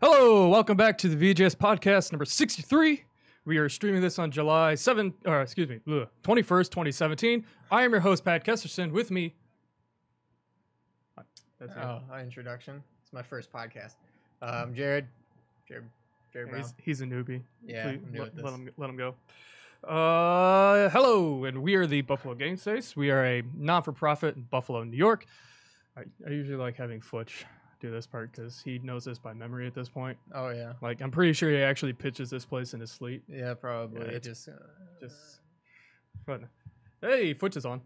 Hello, welcome back to the BGS podcast number 63. We are streaming this on July 21st, 2017. I am your host, Pat Kesterson. With me... That's introduction. It's my first podcast. I'm Jared Brown. He's a newbie. Yeah, Please, I'm new at this. let him go. Hello, and we are the Buffalo Game Space. We are a non-for-profit in Buffalo, New York. I usually like having Futch do this part because he knows this by memory at this point. Oh yeah. Like, I'm pretty sure he actually pitches this place in his sleep. Yeah, probably. Yeah, just But, hey, Futch is on.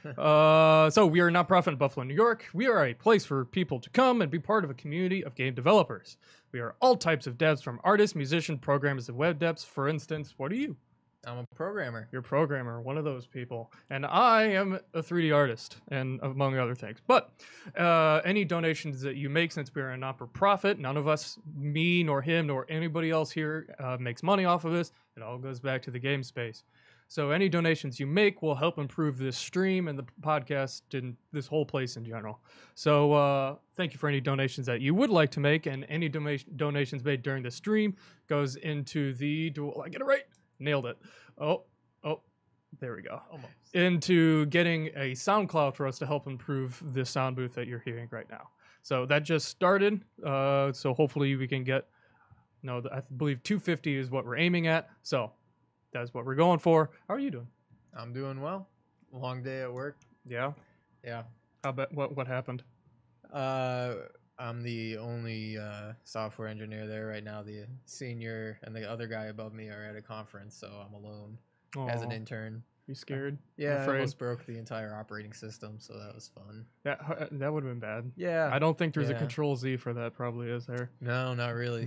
So we are a nonprofit in Buffalo, New York. We are a place for people to come and be part of a community of game developers. We are all types of devs, from artists, musicians, programmers, and web devs. For instance, what are you? I'm a programmer. You're a programmer, one of those people. And I am a 3D artist, and among other things. But any donations that you make, since we're a not-for-profit, none of us, me, nor him, nor anybody else here, makes money off of this. It all goes back to the game space. So any donations you make will help improve this stream and the podcast and this whole place in general. So thank you for any donations that you would like to make, and any donations made during the stream goes into the... Will I get it right? Nailed it. Oh, there we go. Almost. Into getting a SoundCloud for us to help improve the sound booth that you're hearing right now. So that just started. So hopefully we can get, I believe 250 is what we're aiming at. So that's what we're going for. How are you doing? I'm doing well. Long day at work. Yeah. Yeah. How about what happened? I'm the only software engineer there right now. The senior and the other guy above me are at a conference, so I'm alone as an intern. You scared? Yeah, I almost broke the entire operating system, so that was fun. That would have been bad. Yeah. I don't think there's a Control Z for that. Probably is there. No, not really.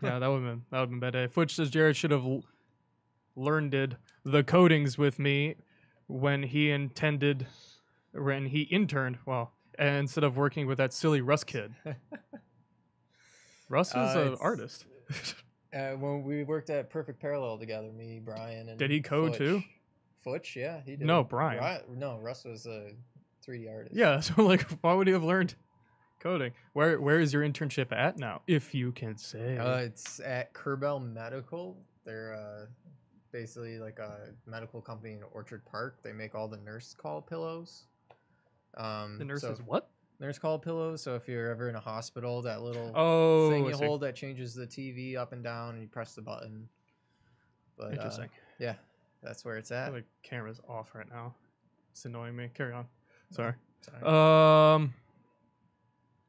Yeah, that would have been bad. Futch says Jared should have learned the codings with me when he interned. Well. Instead of working with that silly Russ kid. Russ is an artist. When we worked at Perfect Parallel together, me, Brian, and did he code Futch. too? Futch, yeah, he did. No, Brian. No, Russ was a 3D artist. Yeah, so why would he have learned coding? Where is your internship at now, if you can say? It's at Kerbel Medical. They're basically like a medical company in Orchard Park. They make all the nurse call pillows. The nurses what? Nurse call pillows. So if you're ever in a hospital, that little thing you hold that changes the TV up and down, and you press the button. But interesting. Yeah, that's where it's at. The camera's off right now. It's annoying me. Carry on. Sorry.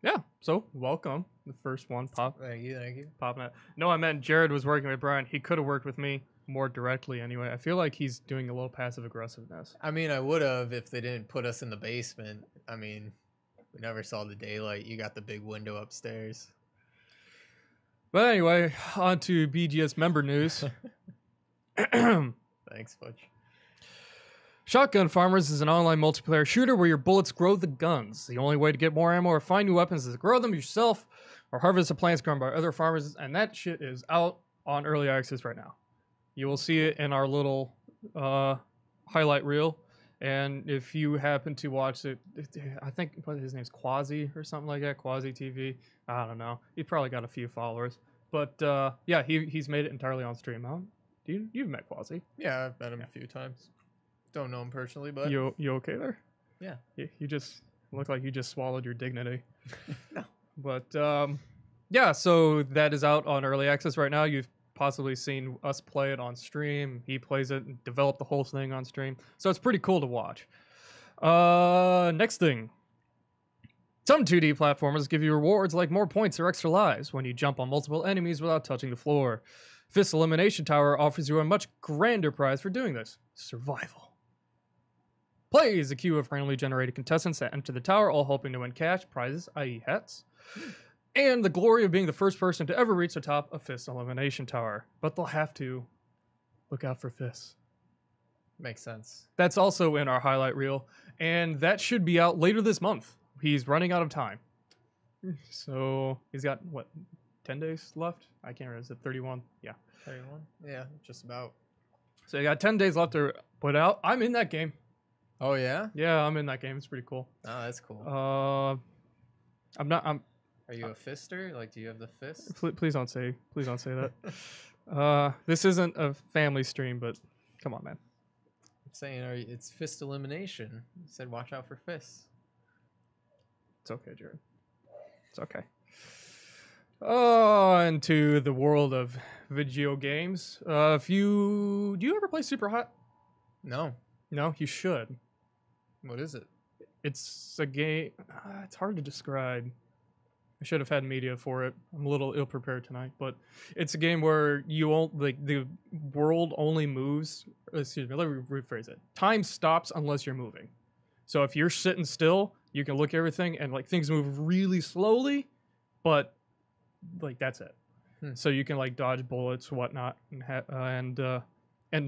Yeah. So welcome. The first one. Thank you. Popping it. No, I meant Jared was working with Brian. He could have worked with me more directly anyway. I feel like he's doing a little passive aggressiveness. I mean, I would have if they didn't put us in the basement. I mean, we never saw the daylight. You got the big window upstairs. But anyway, on to BGS member news. Thanks, Futch. Shotgun Farmers is an online multiplayer shooter where your bullets grow the guns. The only way to get more ammo or find new weapons is to grow them yourself or harvest the plants grown by other farmers, and that shit is out on early access right now. You will see it in our little highlight reel. And if you happen to watch it, I think his name's Quasi or something like that. Quasi TV. I don't know. He probably got a few followers. But yeah, he's made it entirely on stream. You've met Quasi. Yeah, I've met him a few times. Don't know him personally, but... You okay there? Yeah. You just look like you just swallowed your dignity. No. But yeah, so that is out on early access right now. You've possibly seen us play it on stream. He plays it and developed the whole thing on stream. So it's pretty cool to watch. Next thing. Some 2D platformers give you rewards like more points or extra lives when you jump on multiple enemies without touching the floor. Fist Elimination Tower offers you a much grander prize for doing this. Survival. Play is a queue of randomly generated contestants that enter the tower, all hoping to win cash, prizes, i.e. hats, and the glory of being the first person to ever reach the top of Fist Elimination Tower. But they'll have to look out for fists. Makes sense. That's also in our highlight reel, and that should be out later this month. He's running out of time. So he's got, 10 days left? I can't remember. Is it 31? Yeah. 31? Yeah, just about. So you got 10 days left to put out. I'm in that game. Oh, yeah? Yeah, I'm in that game. It's pretty cool. Oh, that's cool. Are you a fister? Like, do you have the fist? Please don't say that. This isn't a family stream, but come on, man. I'm saying it's fist elimination. You said watch out for fists. It's okay, Jared. It's okay. Oh, into the world of video games. Do you ever play Super Hot? No. No, you should. What is it? It's a game. It's hard to describe. I should have had media for it. I'm a little ill prepared tonight, but it's a game where you won't like the world only moves. Excuse me. Let me rephrase it. Time stops unless you're moving. So if you're sitting still, you can look at everything and like things move really slowly, but like that's it. So you can like dodge bullets, whatnot, and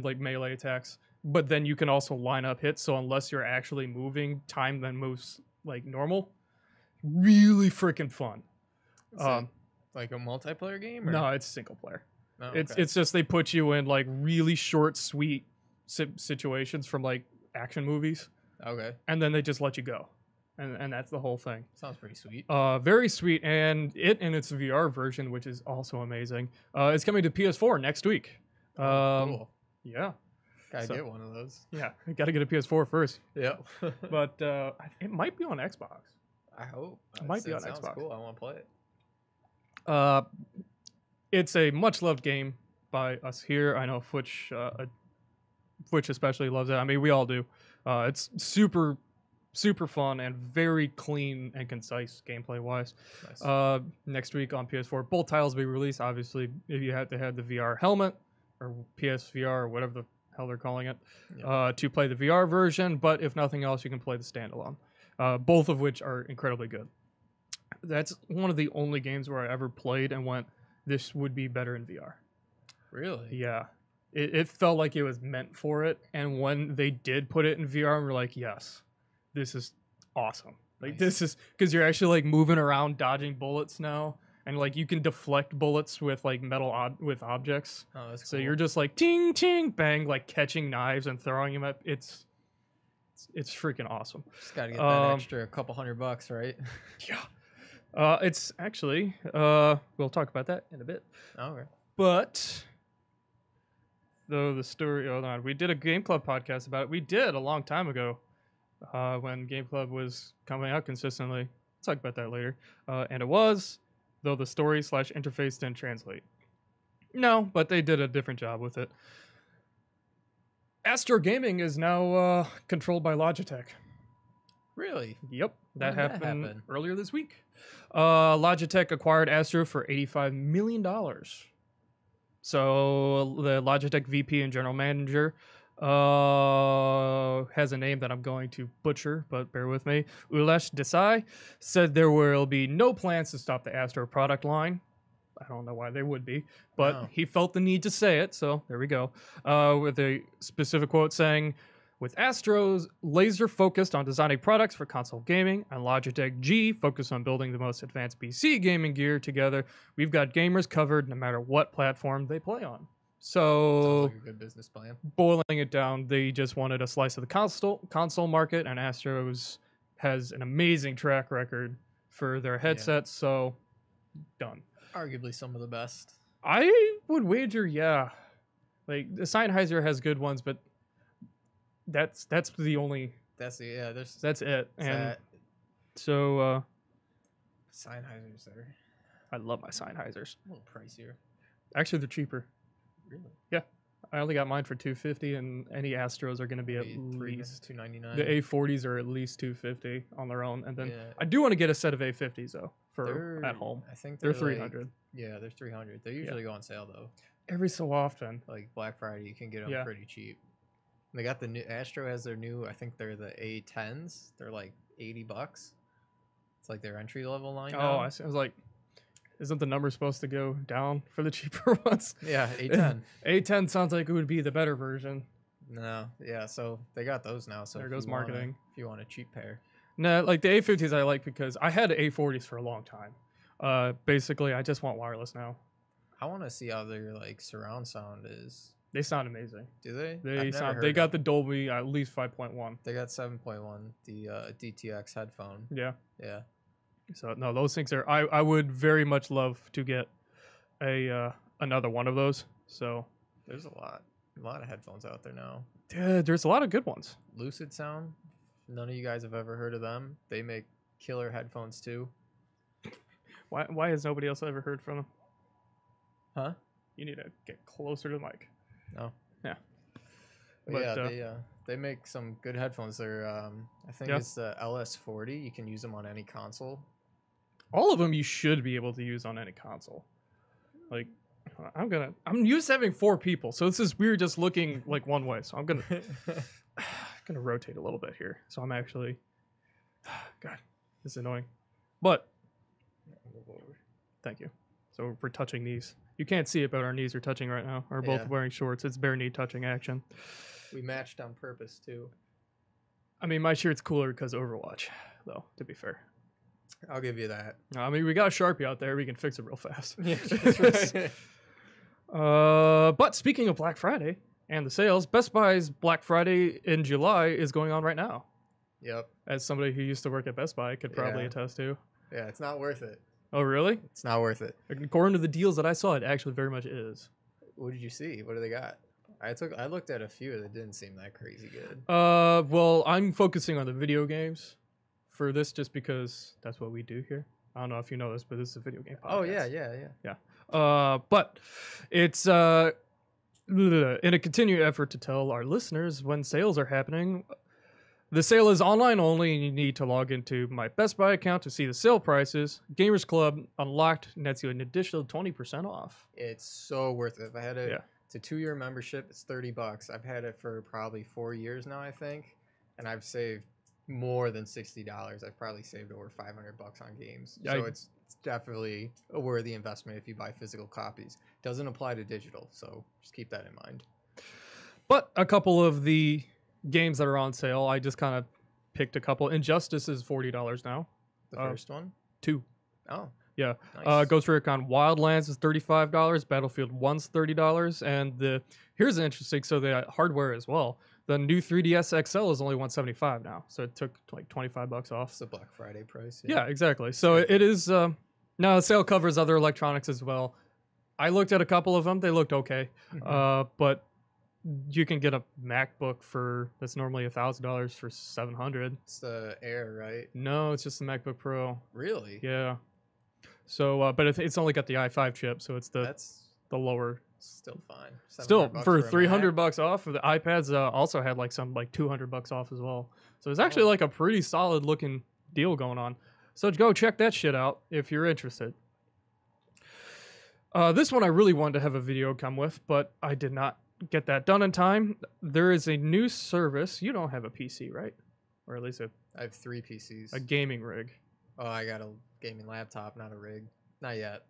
like melee attacks. But then you can also line up hits. So unless you're actually moving, time then moves like normal. Really freaking fun. Is it like a multiplayer game? Or? No, it's single player. Oh, It's just they put you in like really short, sweet situations from like action movies. Okay. And then they just let you go. And that's the whole thing. Sounds pretty sweet. Very sweet, and it in its VR version, which is also amazing. It's coming to PS4 next week. Cool. Yeah. Gotta get one of those. Yeah, you got to get a PS4 first. Yeah. But it might be on Xbox. I hope. It might be on sounds Xbox. Cool. I want to play it. It's a much loved game by us here. I know Twitch especially loves it. I mean, we all do. It's super fun and very clean and concise gameplay wise. Nice. Next week on PS4, both titles will be released. Obviously, if you have to have the VR helmet or PSVR or whatever the hell they're calling it, to play the VR version. But if nothing else, you can play the standalone. Both of which are incredibly good. That's one of the only games where I ever played and went, this would be better in VR. Really? Yeah. It felt like it was meant for it. And when they did put it in VR, we're like, yes, this is awesome. Like Nice. this is because you're actually like moving around, dodging bullets now. And like you can deflect bullets with like with objects. Oh, that's cool. So you're just like ting, ting, bang, like catching knives and throwing them at it's freaking awesome. Just gotta get that extra couple $100, right? Yeah. It's actually we'll talk about that in a bit. Okay. But though the story, hold on, we did a Game Club podcast about it. We did a long time ago when Game Club was coming out consistently. We'll talk about that later. And it was, though the story / interface didn't translate. No, but they did a different job with it. Astro Gaming is now controlled by Logitech. Really? Yep, that When did that happened happen? earlier this week. Logitech acquired Astro for $85 million. So the Logitech VP and general manager has a name that I'm going to butcher, but bear with me. Ulesh Desai said there will be no plans to stop the Astro product line. I don't know why they would be, but he felt the need to say it, so there we go. With a specific quote saying, with Astro's laser focused on designing products for console gaming and Logitech G focused on building the most advanced PC gaming gear together, we've got gamers covered no matter what platform they play on. So, sounds like a good business plan. Boiling it down, they just wanted a slice of the console market, and Astro's has an amazing track record for their headsets, so done. Arguably some of the best. I would wager, yeah. Like the Sennheiser has good ones, but that's the only. That's it. That's it. And that so Sennheisers are I love my Sennheisers. a little pricier. Actually, they're cheaper. Really? Yeah, I only got mine for $250, and any Astros are going to be at Maybe least $299. the A40s are at least $250 on their own, and then Yeah. I do want to get a set of A50s though for They're at home. I think They're like- $300 yeah, they're 300. They usually go on sale though. every so often. Like Black Friday, you can get them Yeah. pretty cheap. They got the new Astro has their new. I think they're the A10s. They're like $80. It's like their entry level line. Oh, now. I was like, isn't the number supposed to go down for the cheaper ones? Yeah, A10. A10 sounds like it would be the better version. No, yeah. So they got those now. So There if goes you wanna- marketing. If you want a cheap pair, No, like the A50s I like because I had A40s for a long time. Basically, I just want wireless now. I want to see how their like surround sound is. They sound amazing. Do they? They I've never sound. heard They got them. the Dolby at least 5.1. They got 7.1. The DTX headphone. Yeah. Yeah. So no, those things are. I would very much love to get a another one of those. So there's a lot of headphones out there now. There's a lot of good ones. Lucid Sound. None of you guys have ever heard of them. They make killer headphones too. Why has nobody else ever heard from them? Huh? You need to get closer to the mic. No. Yeah. But yeah, they make some good headphones. They're I think it's the LS40. You can use them on any console. All of them you should be able to use on any console. Like I'm used to having 4 people, so this is weird just looking like one way. So I'm gonna rotate a little bit here. So I'm actually God, this is annoying. But thank you. So we're touching knees. You can't see it, but our knees are touching right now. We're both wearing shorts. It's bare knee touching action. We matched on purpose too. I mean, my shirt's cooler because Overwatch, though, to be fair. I'll give you that. I mean, we got a Sharpie out there. We can fix it real fast. Yeah, that's right. But speaking of Black Friday and the sales, Best Buy's Black Friday in July is going on right now. Yep. As somebody who used to work at Best Buy, I could probably attest to. Yeah, it's not worth it. Oh, really? It's not worth it. According to the deals that I saw, it actually very much is. What did you see? What do they got? I looked at a few that didn't seem that crazy good. Well, I'm focusing on the video games for this just because that's what we do here. I don't know if you know this, but this is a video game podcast. Oh yeah. But it's in a continued effort to tell our listeners when sales are happening. The sale is online only, and you need to log into my Best Buy account to see the sale prices. Gamers Club Unlocked nets you an additional 20% off. It's so worth it. If I had it, Yeah. it's a 2-year membership. It's $30. I've had it for probably 4 years now, I think, and I've saved more than $60. I've probably saved over $500 on games. So it's definitely a worthy investment if you buy physical copies. Doesn't apply to digital, so just keep that in mind. But a couple of the games that are on sale, I just kind of picked a couple. Injustice is $40 now. The first one? 2. Oh. Yeah. Nice. Ghost Recon Wildlands is $35. Battlefield 1's $30. And here's interesting. So the hardware as well. The new 3DS XL is only $175 now. So it took like $25 off. It's the Black Friday price. Yeah, exactly. So it is. Now the sale covers other electronics as well. I looked at a couple of them. They looked okay. But you can get a MacBook that's normally $1,000 for $700. It's the Air, right? No, it's just the MacBook Pro. Really? Yeah. So, but it's only got the i5 chip, so it's the lower. Still fine. Still for $300 off. The iPads also had like $200 off as well. So it's actually like a pretty solid looking deal going on. So go check that shit out if you're interested. This one I really wanted to have a video come with, but I did not get that done in time. There is a new service. You don't have a PC, right? Or at least I have 3 PCs. a gaming rig. Oh, I got a gaming laptop, not a rig. Not yet.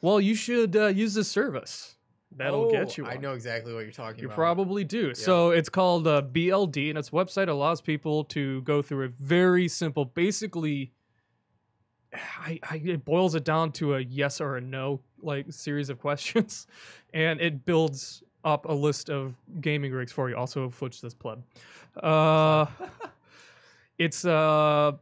Well, you should use this service. That'll get you one. I know exactly what you're talking about. You probably do. Yeah. So it's called BLD, and its website allows people to go through a very simple, basically, it boils it down to a yes or a no like series of questions, and it builds up a list of gaming rigs for you. Also, Fudge this pleb. It's a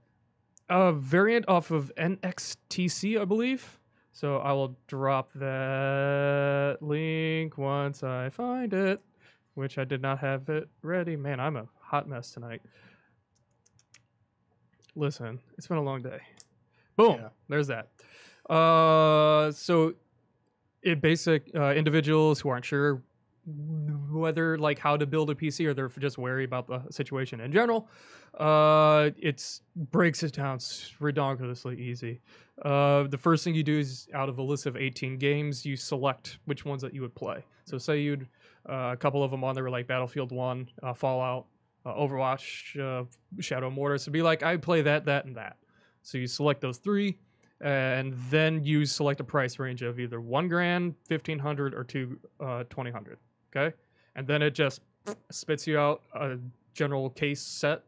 variant off of NXTC, I believe. So I will drop that link once I find it, which I did not have it ready. Man, I'm a hot mess tonight. Listen, it's been a long day. Boom, there's that. So it individuals who aren't sure whether how to build a PC or they're just wary about the situation in general, it breaks it down ridiculously easy. The first thing you do is out of a list of 18 games, you select which ones that you would play. So say you'd a couple of them on there were like Battlefield 1, Fallout, Overwatch, Shadow Mortar. So be like, I play that, and that. So you select those 3, and then you select a price range of either $1,000, $1,500, or $2,200. Okay, and then it just spits you out a general case set,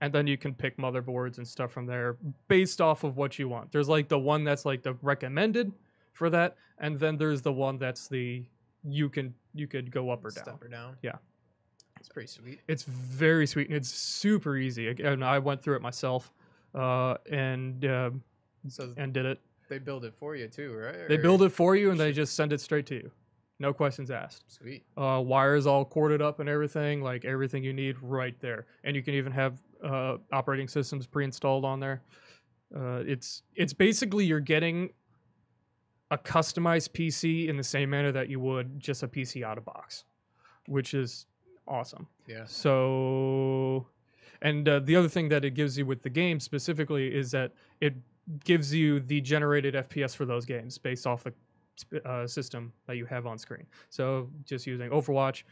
and then you can pick motherboards and stuff from there based off of what you want. There's the one that's the recommended for that, and then there's the one that's you could go up or down. Up or down. Yeah, it's pretty sweet. It's very sweet, and it's super easy. Again, I went through it myself, and So and did it. they build it for you too, right? They build it for you and they just send it straight to you. No questions asked. Sweet. Wires all corded up and everything, like everything you need right there. And you can even have operating systems pre-installed on there. It's basically you're getting a customized PC in the same manner that you would just a PC out of box, which is awesome. Yeah. So, and the other thing that it gives you with the game specifically is that it gives you the generated FPS for those games based off the system that you have on screen. So just using Overwatch,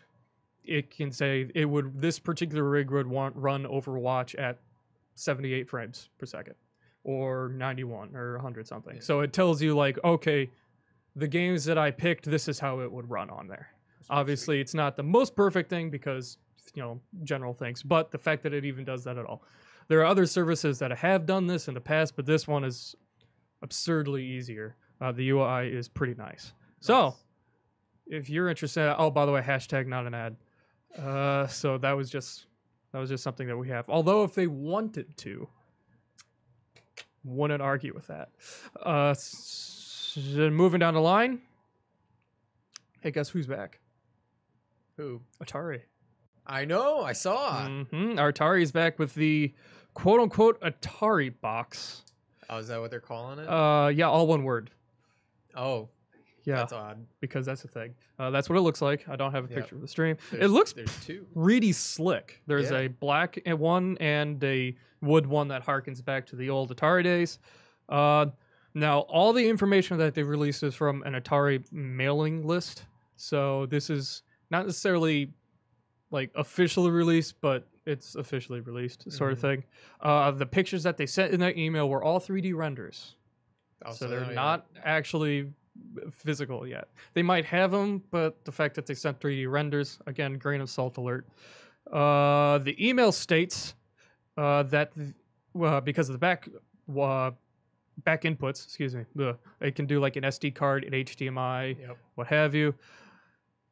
it can say this particular rig would run Overwatch at 78 frames per second or 91 or 100 something. Yeah. So it tells you like, okay, the games that I picked, this is how it would run on there. Obviously, sweet. It's not the most perfect thing because, general things, but the fact that it even does that at all. There are other services that have done this in the past, but this one is absurdly easier. The UI is pretty nice. So, if you're interested, oh, by the way, hashtag not an ad. So that was just something that we have. Although if they wanted to, wouldn't argue with that. Moving down the line. Hey, guess who's back? Who? Atari. I know. I saw. Our Atari's back with the quote-unquote Atari box. Oh, is that what they're calling it? Yeah, all one word. Oh, yeah. That's odd. Because that's the thing. That's what it looks like. I don't have a picture of the stream. There's it looks two. Really slick. There's a black one and a wood one that harkens back to the old Atari days. Now, all the information that they've released is from an Atari mailing list. So this is not necessarily like officially released, but it's officially released sort of thing. The pictures that they sent in that email were all 3D renders. So they're not actually physical yet. They might have them, but the fact that they sent 3D renders, again, grain of salt alert. The email states that because of the back inputs, excuse me, it can do like an SD card, an HDMI, what have you.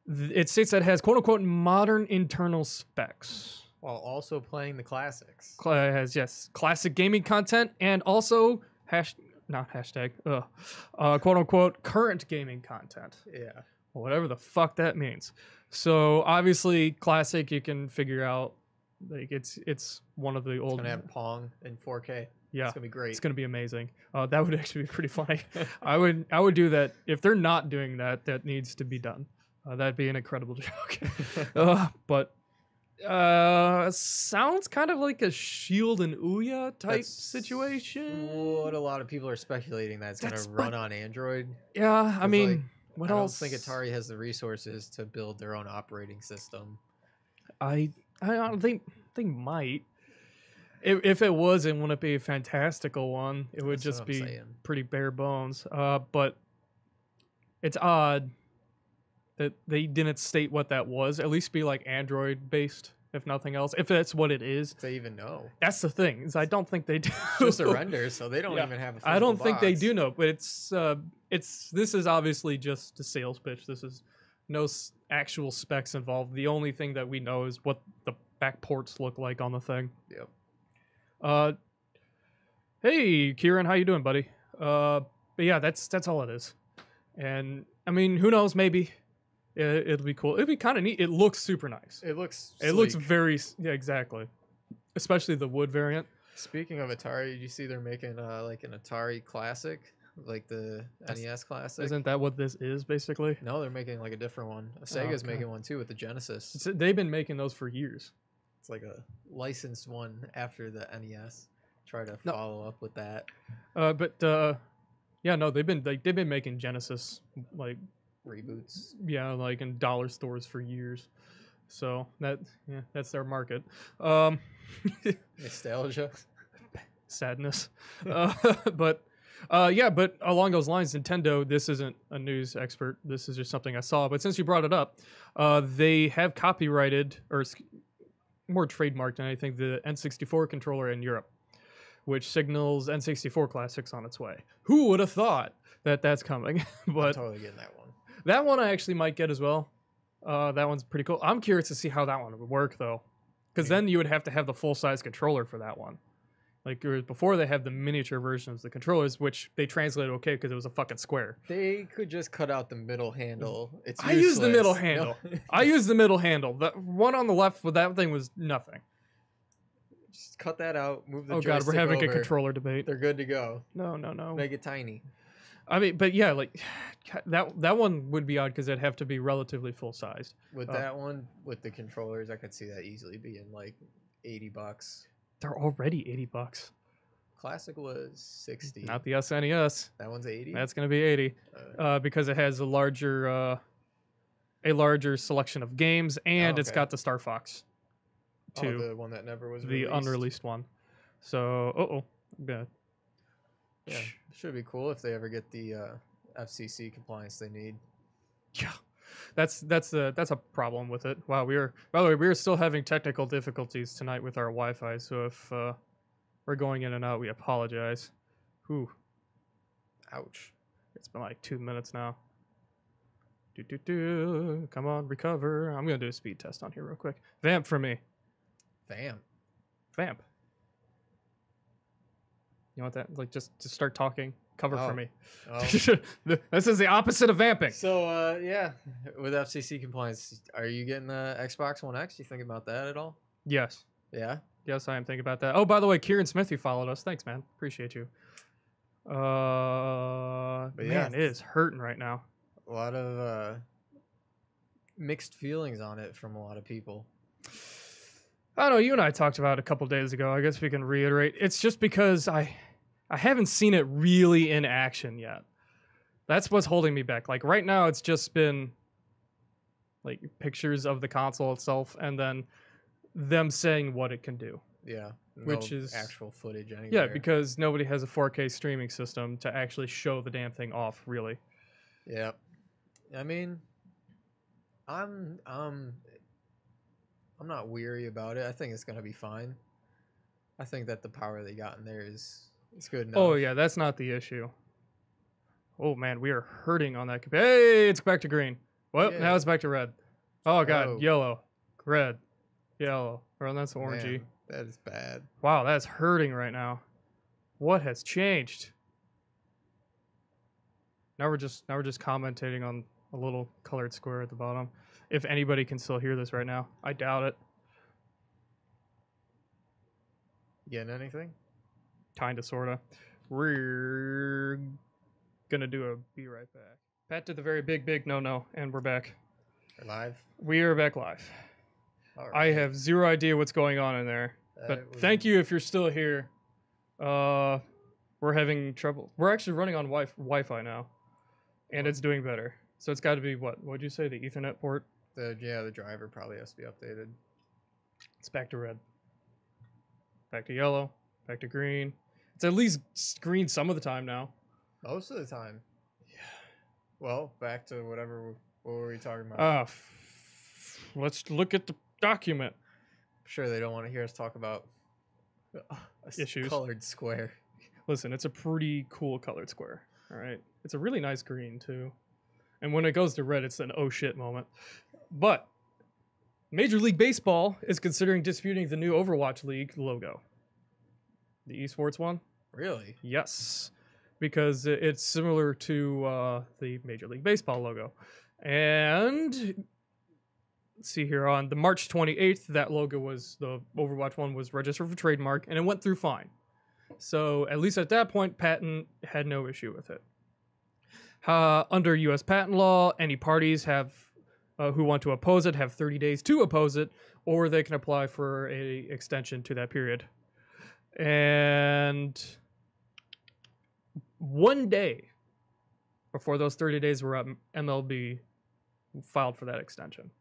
It states that it has quote-unquote modern internal specs. While also playing the classics. It has, classic gaming content and also quote-unquote current gaming content. Yeah. Whatever the fuck that means. So obviously classic, you can figure out like it's one of the old. It's gonna have Pong in 4K. Yeah, it's gonna be great. It's gonna be amazing. That would actually be pretty funny. I would do that. If they're not doing that, that needs to be done. That'd be an incredible joke. But sounds kind of like a Shield and Ouya type situation. What a lot of people are speculating that it's gonna run on Android. Yeah, I mean, what else? I don't think Atari has the resources to build their own operating system. I don't think they might. If it was, it wouldn't be a fantastical one. It would just be pretty bare bones. But it's odd that they didn't state what that was. At least be like Android based, if nothing else. If that's what it is. If they even know. That's the thing. Is I don't think they do. Just a render, so they don't even have a physical I don't think they box. do know, but this is obviously just a sales pitch. This is no actual specs involved. The only thing that we know is what the back ports look like on the thing. Yep. Hey Kieran, how you doing, buddy? But yeah, that's all it is. And I mean, who knows? Maybe it'll be cool. It'll be kind of neat. It looks super nice. It looks very exactly. Especially the wood variant. Speaking of Atari, did you see they're making like an Atari Classic, like the NES Classic? Isn't that what this is basically? No, they're making like a different one. Sega's making one too with the Genesis. They've been making those for years. It's like a licensed one after the NES. Try to follow up with that. Yeah, no, they've been making Genesis like reboots. Yeah, like in dollar stores for years. So that's their market. Nostalgia, sadness. But along those lines, Nintendo. This isn't a news expert. This is just something I saw. But since you brought it up, they have copyrighted or more trademarked than anything the N64 controller in Europe, which signals N64 classics on its way. Who would have thought that that's coming? But I'm totally getting that one. That one I actually might get as well. That one's pretty cool. I'm curious to see how that one would work though, because then you would have to have the full size controller for that one. Like before, they have the miniature versions of the controllers, which they translated okay because it was a fucking square. They could just cut out the middle handle. It's I use the middle useless. handle. No. I use the middle handle. The one on the left with that thing was nothing. Just cut that out. Move the Oh god, we're joystick having over. a controller debate. They're good to go. No. Make it tiny. I mean, but yeah, like that one would be odd because it'd have to be relatively full sized. With that one, with the controllers, I could see that easily being like $80. They're already $80. Classic was 60. Not the SNES. That one's 80. That's gonna be 80, because it has a larger selection of games, and it's got the Star Fox. The one that never was the released. unreleased one. So, yeah, should be cool if they ever get the FCC compliance they need. Yeah, that's a problem with it. Wow, by the way, we are still having technical difficulties tonight with our Wi-Fi. So if we're going in and out, we apologize. Whew. Ouch. It's been like 2 minutes now. Come on, recover. I'm gonna do a speed test on here real quick. Vamp for me. Vamp. You want that? Like, just start talking. Cover for me. Oh. This is the opposite of vamping. So, yeah, with FCC compliance, are you getting the Xbox One X? You think about that at all? Yes. Yeah? Yes, I am thinking about that. Oh, by the way, Kieran Smith, you followed us. Thanks, man. Appreciate you. Man, it is hurting right now. A lot of mixed feelings on it from a lot of people. I don't know. You and I talked about it a couple days ago. I guess we can reiterate. It's just because I haven't seen it really in action yet. That's what's holding me back. Like right now, it's just been like pictures of the console itself, and then them saying what it can do. Yeah, which is actual footage anywhere. Yeah, because nobody has a 4K streaming system to actually show the damn thing off. Really. Yeah, I mean, I'm not weary about it. I think it's gonna be fine. I think that the power they got in there is good enough. Oh yeah, that's not the issue. Oh man, we are hurting on that. Hey, it's back to green. Well, now it's back to red. Oh god, yellow, red, yellow. Or that's orangey. Man, that is bad. Wow, that's hurting right now. What has changed? Now we're just commentating on a little colored square at the bottom. If anybody can still hear this right now, I doubt it. Getting anything? Kinda, sorta. We're gonna do a be right back. Pat did the very big no, and we're back. We're live? We are back live. All right. I have zero idea what's going on in there. But thank you if you're still here. We're having trouble. We're actually running on Wi-Fi now. And it's doing better. So it's got to be what? What'd you say? The Ethernet port? The driver probably has to be updated. It's back to red. Back to yellow. Back to green. It's at least green some of the time now. Most of the time. Yeah. Well, back to whatever. What were we talking about? Let's look at the document. I'm sure they don't want to hear us talk about issues. Colored square. Listen, it's a pretty cool colored square. All right. It's a really nice green too. And when it goes to red, it's an oh shit moment. But Major League Baseball is considering disputing the new Overwatch League logo. The esports one? Really? Yes. Because it's similar to the Major League Baseball logo. And let's see here, on the March 28th, that logo was, the Overwatch one was registered for trademark, and it went through fine. So at least at that point, patent had no issue with it. Under U.S. patent law, any parties have who want to oppose it have 30 days to oppose it, or they can apply for a extension to that period. And 1 day before those 30 days were up, MLB filed for that extension.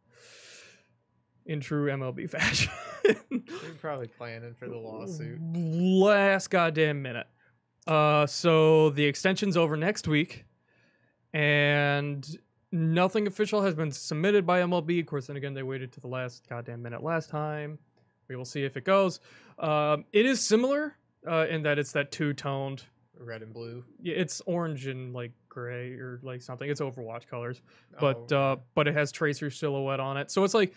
In true MLB fashion. They're probably planning for the lawsuit. Last goddamn minute. So the extension's over next week, and nothing official has been submitted by MLB. Of course, and again, they waited to the last goddamn minute last time. We will see if it goes. It is similar in that it's that two-toned red and blue. Yeah, it's orange and like gray or like something. It's Overwatch colors, but it has Tracer silhouette on it. So it's like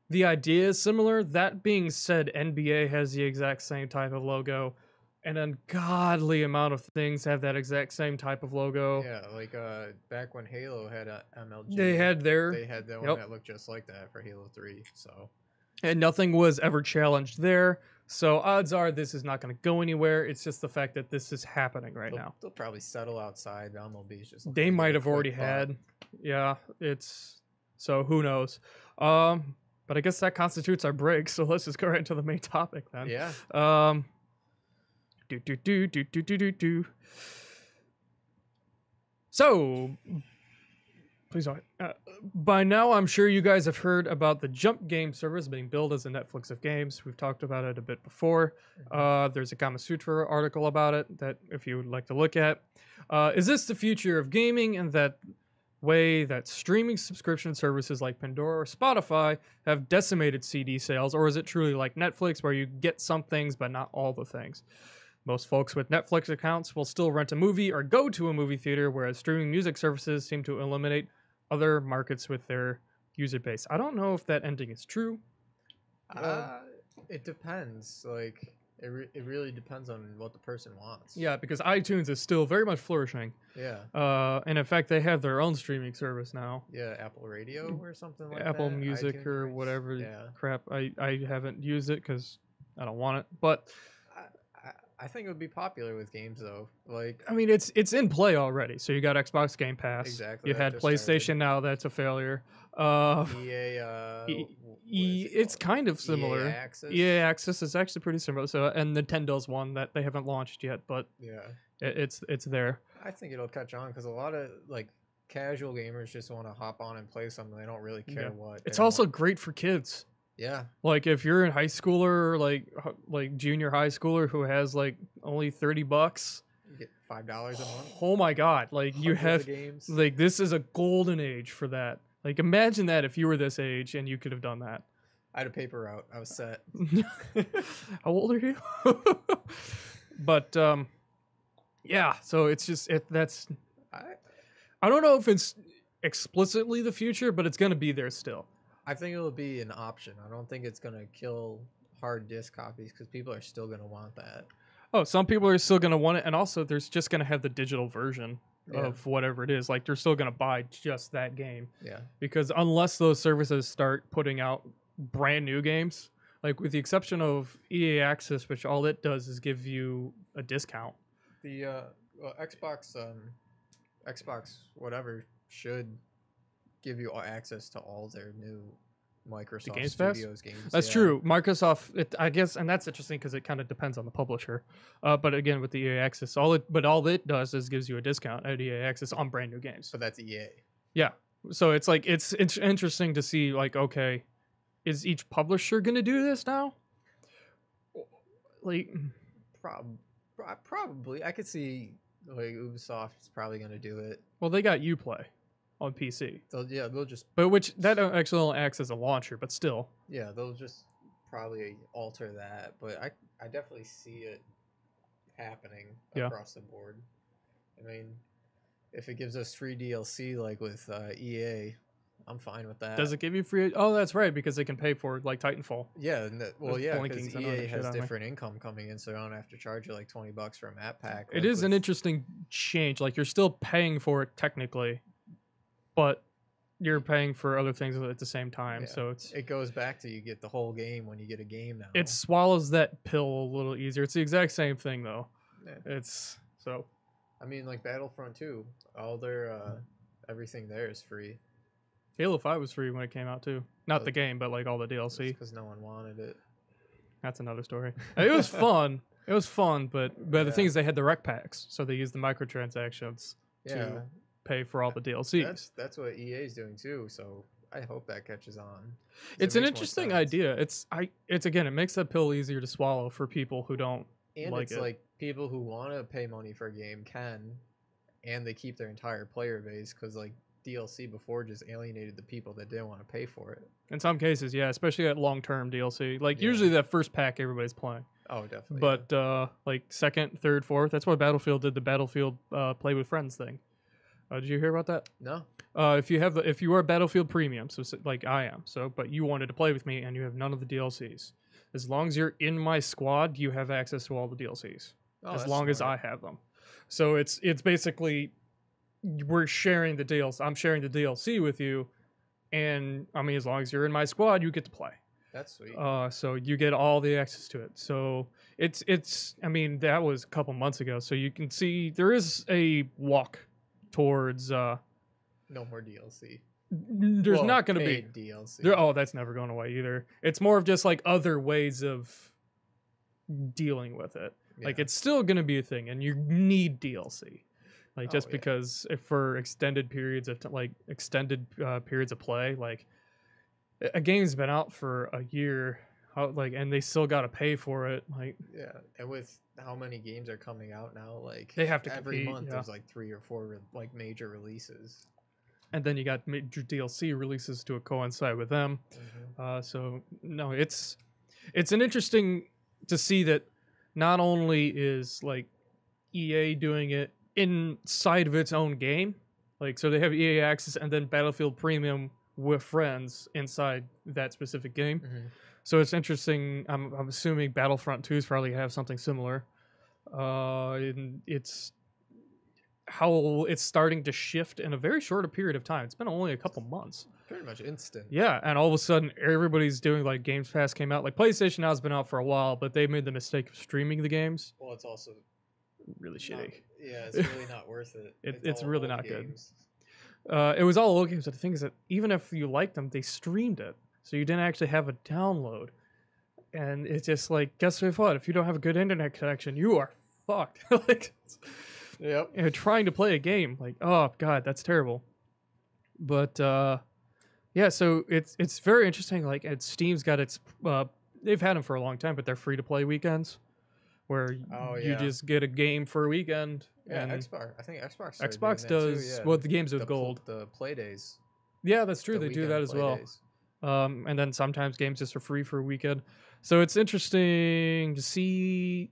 the idea is similar. That being said, NBA has the exact same type of logo. an ungodly amount of things have that exact same type of logo. Yeah, like back when Halo had a MLG, They had their they had that one that looked just like that for Halo 3. So, and nothing was ever challenged there. So odds are this is not going to go anywhere. It's just the fact that this is happening right now. They'll probably settle outside. MLB's just they might have already had. Yeah, it's so who knows. But I guess that constitutes our break. So let's just go right into the main topic then. Yeah. So, please don't. By now, I'm sure you guys have heard about the Jump game service being billed as a Netflix of games. We've talked about it a bit before. There's a Kama Sutra article about it that if you would like to look at. Is this the future of gaming and that way that streaming subscription services like Pandora or Spotify have decimated CD sales, or is it truly like Netflix where you get some things but not all the things? Most folks with Netflix accounts will still rent a movie or go to a movie theater, whereas streaming music services seem to eliminate other markets with their user base. I don't know if that ending is true. It depends. Like, it really depends on what the person wants. Yeah, because iTunes is still very much flourishing. Yeah. And in fact, they have their own streaming service now. Yeah, Apple Radio or something like that. Apple Music iTunes or Music. whatever Yeah. crap. I haven't used it because I don't want it. But I think it would be popular with games though. Like, I mean, it's in play already. So you got Xbox Game Pass. Exactly, You that had just PlayStation. started. Now that's a failure. EA. It's kind of similar. EA Access. EA Access is actually pretty similar. So and Nintendo's one that they haven't launched yet, but Yeah. it's there. I think it'll catch on because a lot of like casual gamers just want to hop on and play something. They don't really care Yeah. what. It's they also want. great for kids. Yeah. Like if you're in high schooler, like junior high schooler who has like only $30, You get $5 a month. oh my god! Like you Hundreds have of games. like this is a golden age for that. Like imagine that if you were this age and you could have done that. I had a paper route. I was set. How old are you? But yeah. So it's just that's. I don't know if it's explicitly the future, but it's gonna be there still. I think it'll be an option. I don't think it's gonna kill hard disk copies because people are still gonna want that. Oh, some people are still gonna want it, and also there's just gonna have the digital version Yeah. of whatever it is. Like they're still gonna buy just that game Yeah. because unless those services start putting out brand new games, like with the exception of EA Access, which all it does is give you a discount. The well, Xbox whatever should give you access to all their new Microsoft Games Pass? Studios games. That's Yeah. true. Microsoft, I guess, and that's interesting because it kind of depends on the publisher. But again, with the EA Access, all it does is gives you a discount at EA Access on brand new games. But that's EA. Yeah. So it's like it's interesting to see like, okay, is each publisher gonna do this now? Like, Probably. I could see like Ubisoft's probably gonna do it. well, they got Uplay on PC, They'll just but which that actually only acts as a launcher, but still. they'll just probably alter that. But I definitely see it happening Yeah. across the board. I mean, if it gives us free DLC like with EA, I'm fine with that. Does it give you free? Oh, that's right, because they can pay for like Titanfall. Yeah, well, There's yeah, blinkings because and other EA shit has on there. different income coming in, so they don't have to charge you like $20 for a map pack. It like is an with- interesting change. Like you're still paying for it technically, but you're paying for other things at the same time. Yeah. So It goes back to you get the whole game when you get a game now. it swallows that pill a little easier. It's the exact same thing though. Yeah. It's so I mean, like Battlefront 2, all their everything there is free. Halo 5 was free when it came out too. Not Oh. the game, but like all the DLC. Because no one wanted it. That's another story. It was fun. It was fun, but the Yeah. thing is they had the rec packs, so they used the microtransactions Yeah, to pay for all the DLCs. that's what EA is doing too. So I hope that catches on. 'Cause It's it an makes more interesting sense. idea. It's again, it makes that pill easier to swallow for people who don't And like it's it. like people who want to pay money for a game can, and they keep their entire player base because like DLC before just alienated the people that didn't want to pay for it. In some cases, yeah, especially at long-term DLC. Like Yeah. usually that first pack everybody's playing, Oh, definitely. but like second, third, fourth. That's why Battlefield did the Battlefield play with friends thing. Did you hear about that? no, If you are Battlefield Premium, so like I am, but you wanted to play with me and you have none of the DLCs, as long as you're in my squad, you have access to all the DLCs. as long as I have them. So it's basically we're sharing the deals. I'm sharing the DLC with you, and I mean, as long as you're in my squad, you get to play. That's sweet. So you get all the access to it. So it's. I mean, that was a couple months ago. So you can see there is a walk towards. No more DLC. There's not going to be DLC. That's never going away either. It's more of just like other ways of dealing with it. Yeah. Like it's still going to be a thing, and you need DLC. Like just because if for extended periods of periods of play, like a game's been out for a year, and they still got to pay for it. Like and with how many games are coming out now, like they have to every compete, month. There's like 3 or 4 like major releases. And then you got major DLC releases to coincide with them. Mm-hmm. So no, it's an interesting to see that not only is like EA doing it inside of its own game, like so they have EA Access and then Battlefield Premium with friends inside that specific game. Mm-hmm. So it's interesting. I'm assuming Battlefront 2 is probably have something similar. It's how it's starting to shift in a very short period of time. It's been only a couple months. Pretty much instant. Yeah, and all of a sudden, everybody's doing like Games Pass came out. Like PlayStation now has been out for a while, but they made the mistake of streaming the games. Well, it's also really shitty. It's really not worth it. It's really not games. Good. It was all old games, but the thing is that even if you liked them, they streamed it, so you didn't actually have a download. And it's just like, guess what? If you don't have a good internet connection, you are fucked. Like. Yep. And trying to play a game, like, oh god, that's terrible. But yeah, so it's very interesting. Like, Steam's got its they've had them for a long time, but they're free to play weekends, where you just get a game for a weekend. Yeah, and Xbox. I think Xbox does the games with gold. The play days. Yeah, that's true. They do that as well. And then sometimes games just are free for a weekend. So it's interesting to see.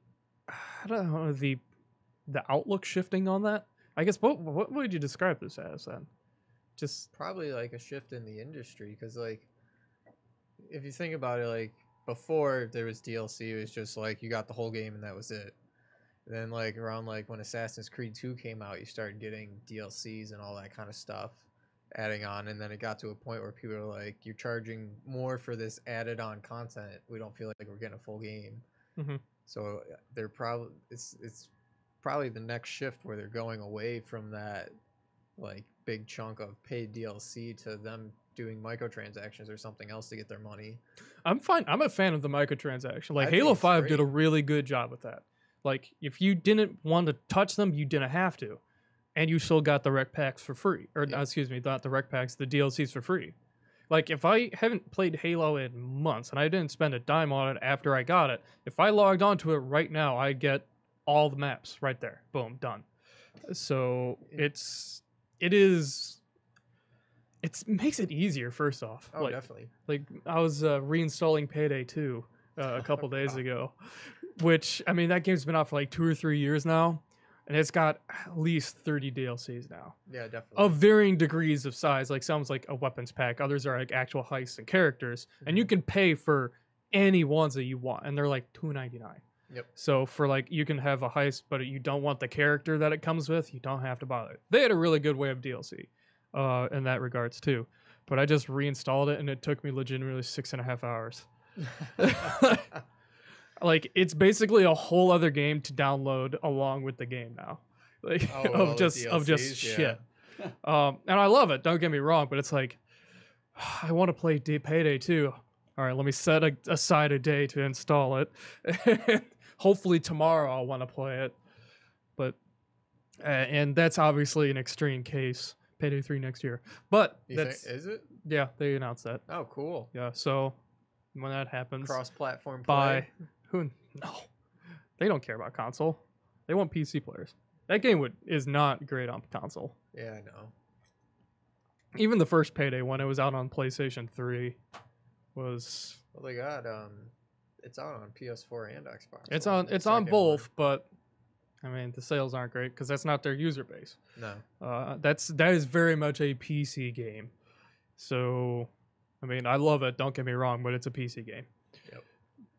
I don't know the outlook shifting on that. I guess what would you describe this as then? Just probably like a shift in the industry, because like if you think about it, like before there was DLC, it was just like you got the whole game and that was it. And then like around like when Assassin's Creed 2 came out, you started getting DLCs and all that kind of stuff adding on, and then it got to a point where people were like, you're charging more for this added on content. We don't feel like we're getting a full game. Mm-hmm. So they're probably it's probably the next shift where they're going away from that like big chunk of paid DLC to them doing microtransactions or something else to get their money. I'm fine. I'm a fan of the microtransaction. Like Halo 5 did a really good job with that. Like if you didn't want to touch them, you didn't have to. And you still got the rec packs for free. Or excuse me, not the rec packs, the DLCs for free. Like if I haven't played Halo in months and I didn't spend a dime on it after I got it, if I logged onto it right now, I get all the maps right there. Boom, done. So it makes it easier, first off. Oh, definitely. Like I was reinstalling Payday 2 a couple days ago, which, I mean, that game's been out for like 2 or 3 years now, and it's got at least 30 DLCs now. Yeah, definitely. Of varying degrees of size. Like some's like a weapons pack, others are like actual heists and characters, and you can pay for any ones that you want, and they're like $2.99. Yep. So for like, you can have a heist, but you don't want the character that it comes with, you don't have to bother. They had a really good way of DLC in that regards too. But I just reinstalled it and it took me legitimately 6.5 hours. Like it's basically a whole other game to download along with the game now. Like of just shit. And I love it, don't get me wrong, but it's like I want to play Payday 2. All right, let me set aside a day to install it. Hopefully tomorrow I'll want to play it. But and that's obviously an extreme case. Payday 3 next year. But is it? Yeah, they announced that. Oh, cool. Yeah, so when that happens, cross-platform play. No, they don't care about console. They want PC players. That game is not great on console. Yeah, I know. Even the first Payday when it was out on PlayStation 3 was. Well, they got it's out on PS4 and Xbox. It's on both, but I mean the sales aren't great because that's not their user base. No. That is very much a PC game. So, I mean, I love it. Don't get me wrong, but it's a PC game. Yep.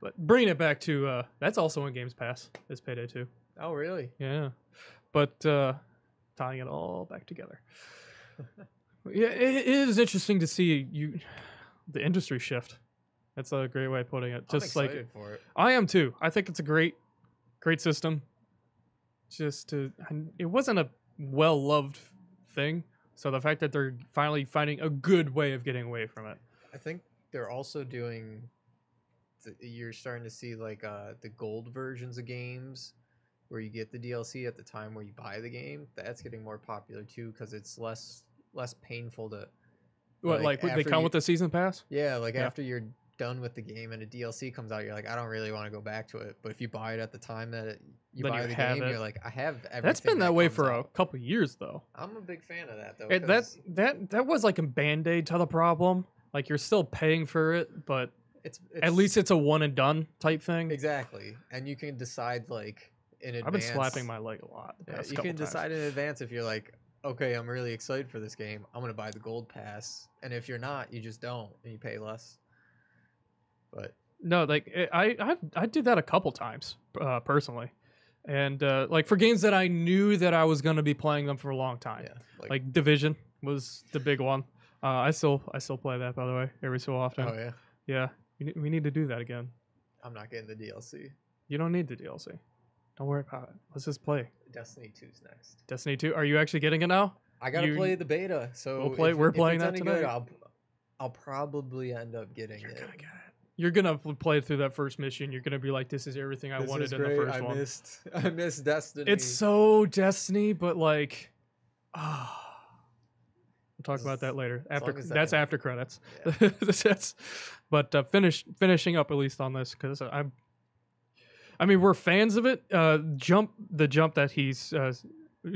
But bringing it back to that's also in Games Pass. It's Payday 2. Oh, really? Yeah, but tying it all back together. Yeah, it is interesting to see the industry shift. That's a great way of putting it. I'm Just like excited for it. I am too. I think it's a great system. It wasn't a well loved thing, so the fact that they're finally finding a good way of getting away from it. I think they're also doing. You're starting to see like the gold versions of games, where you get the DLC at the time where you buy the game. That's getting more popular too because it's less painful to. What, like they come with the season pass? Yeah, like after you're done with the game and a DLC comes out, you're like, I don't really want to go back to it. But if you buy it at the time that you buy the game, you're like, I have everything. That's been that way for a couple years though. I'm a big fan of that though. That was like a band-aid to the problem. Like you're still paying for it, but it's at least it's a one and done type thing. Exactly, and you can decide like in advance. I've been slapping my leg a lot. You can decide in advance if you're like, okay, I'm really excited for this game. I'm gonna buy the gold pass, and if you're not, you just don't, and you pay less. But no, like I did that a couple times personally, and like for games that I knew that I was gonna be playing them for a long time. Yeah, like Division was the big one. I still play that, by the way, every so often. Oh yeah. Yeah. We need to do that again. I'm not getting the DLC. You don't need the DLC. Don't worry about it. Let's just play. Destiny 2's next. Destiny 2? Are you actually getting it now? I gotta play the beta. So we're playing that tonight. Good, I'll probably end up getting it. Gonna get it. You're gonna play through that first mission. You're gonna be like, "This is everything I wanted in the first one." I missed Destiny. It's so Destiny, but like, we'll talk about that later. That's after credits. Yeah. But finishing up at least on this because I mean, we're fans of it. The jump that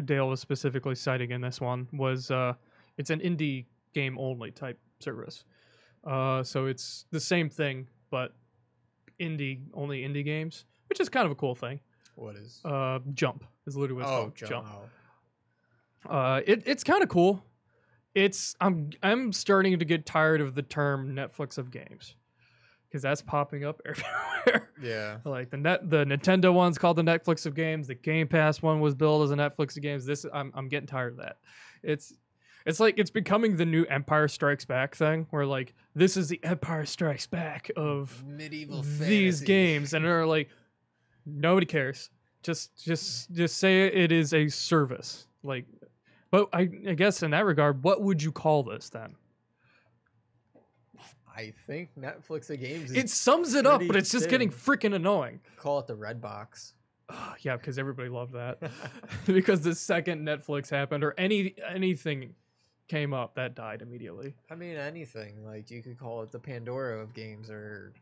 Dale was specifically citing in this one was it's an indie game only type service. So it's the same thing, but only indie games, which is kind of a cool thing. What is? Jump is literally what it's called. Jump. It's kind of cool. I'm starting to get tired of the term Netflix of games because that's popping up everywhere. Yeah, like the Nintendo one's called the Netflix of games. The Game Pass one was billed as a Netflix of games. I'm getting tired of that. It's like it's becoming the new Empire Strikes Back thing, where like this is the Empire Strikes Back of medieval these games, and they're like nobody cares. Just say it is a service, like. But I guess in that regard, what would you call this then? I think Netflix of games. It sums it up, but it's just getting freaking annoying. Call it the Red Box. Yeah, because everybody loved that. Because the second Netflix happened, or anything came up, that died immediately. I mean, anything like you could call it the Pandora of games, or.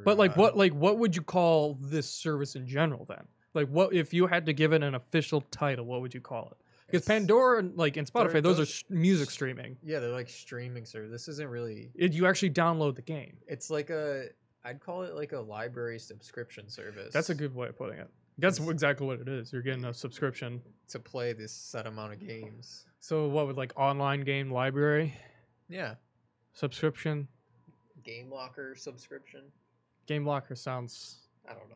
But like what would you call this service in general then? Like what if you had to give it an official title? What would you call it? Because Pandora and Spotify, those are music streaming. Yeah, they're like streaming service. This isn't really. You actually download the game. It's like I'd call it like a library subscription service. That's a good way of putting it. That's exactly what it is. You're getting a subscription to play this set amount of games. So what would online game library? Yeah. Subscription. Game Locker subscription. Game Locker sounds. I don't know.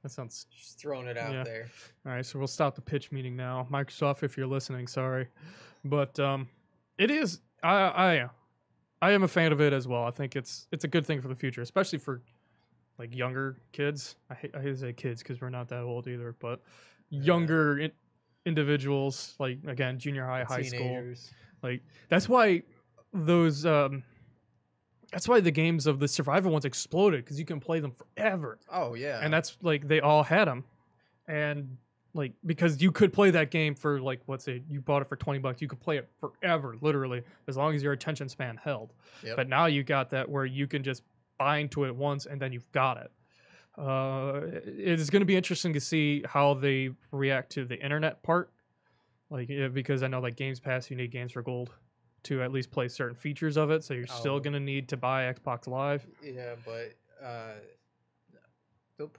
That sounds just throwing it out there. All right, so we'll stop the pitch meeting now. Microsoft, if you're listening, sorry, but it is. I am a fan of it as well. I think it's a good thing for the future, especially for like younger kids. I hate to say kids because we're not that old either, but younger individuals, like again, junior high, high school. Like that's why those. That's why the games of the survival ones exploded because you can play them forever. Oh yeah, and that's like they all had them, and like because you could play that game for like let's say you bought it for $20, you could play it forever, literally, as long as your attention span held. Yep. But now you got that where you can just buy into it once and then you've got it. It is going to be interesting to see how they react to the internet part, because I know like Games Pass, you need games for gold to at least play certain features of it, so you're still going to need to buy Xbox Live. Yeah, but they'll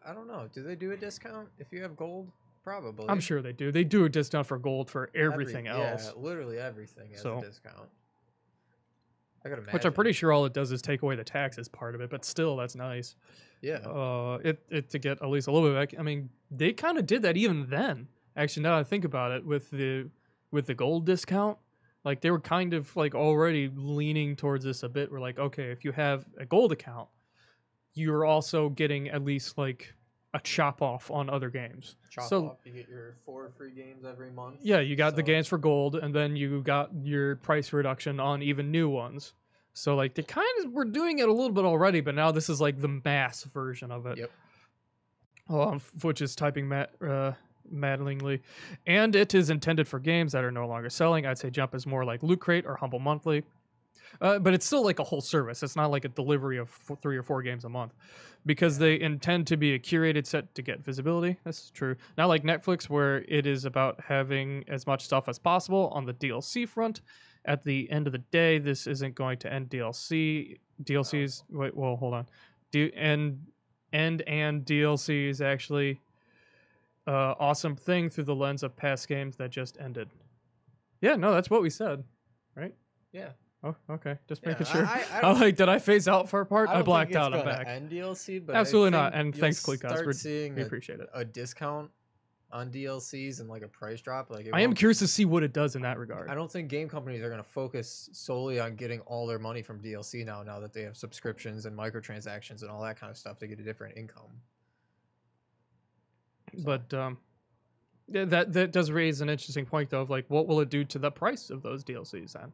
I don't know. Do they do a discount if you have gold? Probably. I'm sure they do. They do a discount for gold for everything else. Yeah, literally everything has a discount. I could imagine. Which I'm pretty sure all it does is take away the taxes part of it, but still, that's nice. Yeah. It to get at least a little bit back. I mean, they kind of did that even then. Actually, now that I think about it, with the gold discount, like they were kind of like already leaning towards this a bit. We're like, okay, if you have a gold account, you're also getting at least like a chop off on other games. Chop off, you get your 4 free games every month. Yeah, you got the games for gold, and then you got your price reduction on even new ones. So like they kind of were doing it a little bit already, but now this is like the mass version of it. Yep. Which is typing maddeningly, and it is intended for games that are no longer selling. I'd say Jump is more like Loot Crate or Humble Monthly. But it's still like a whole service. It's not like a delivery of 3 or 4 games a month, because they intend to be a curated set to get visibility. That's true. Not like Netflix, where it is about having as much stuff as possible on the DLC front. At the end of the day, this isn't going to end DLCs. Wait, well, hold on. And DLC is actually awesome thing through the lens of past games that just ended. Yeah, no, that's what we said, right? Yeah. Oh, okay. Just making sure. Did I phase out for a part? I blacked out. I'm back. End DLC, but absolutely not. And thanks, Clicos. We appreciate it. A discount on DLCs and like a price drop. Like I am curious to see what it does in that regard. I don't think game companies are going to focus solely on getting all their money from DLC now that they have subscriptions and microtransactions and all that kind of stuff to get a different income. So. But that does raise an interesting point, though, of like, what will it do to the price of those DLCs then?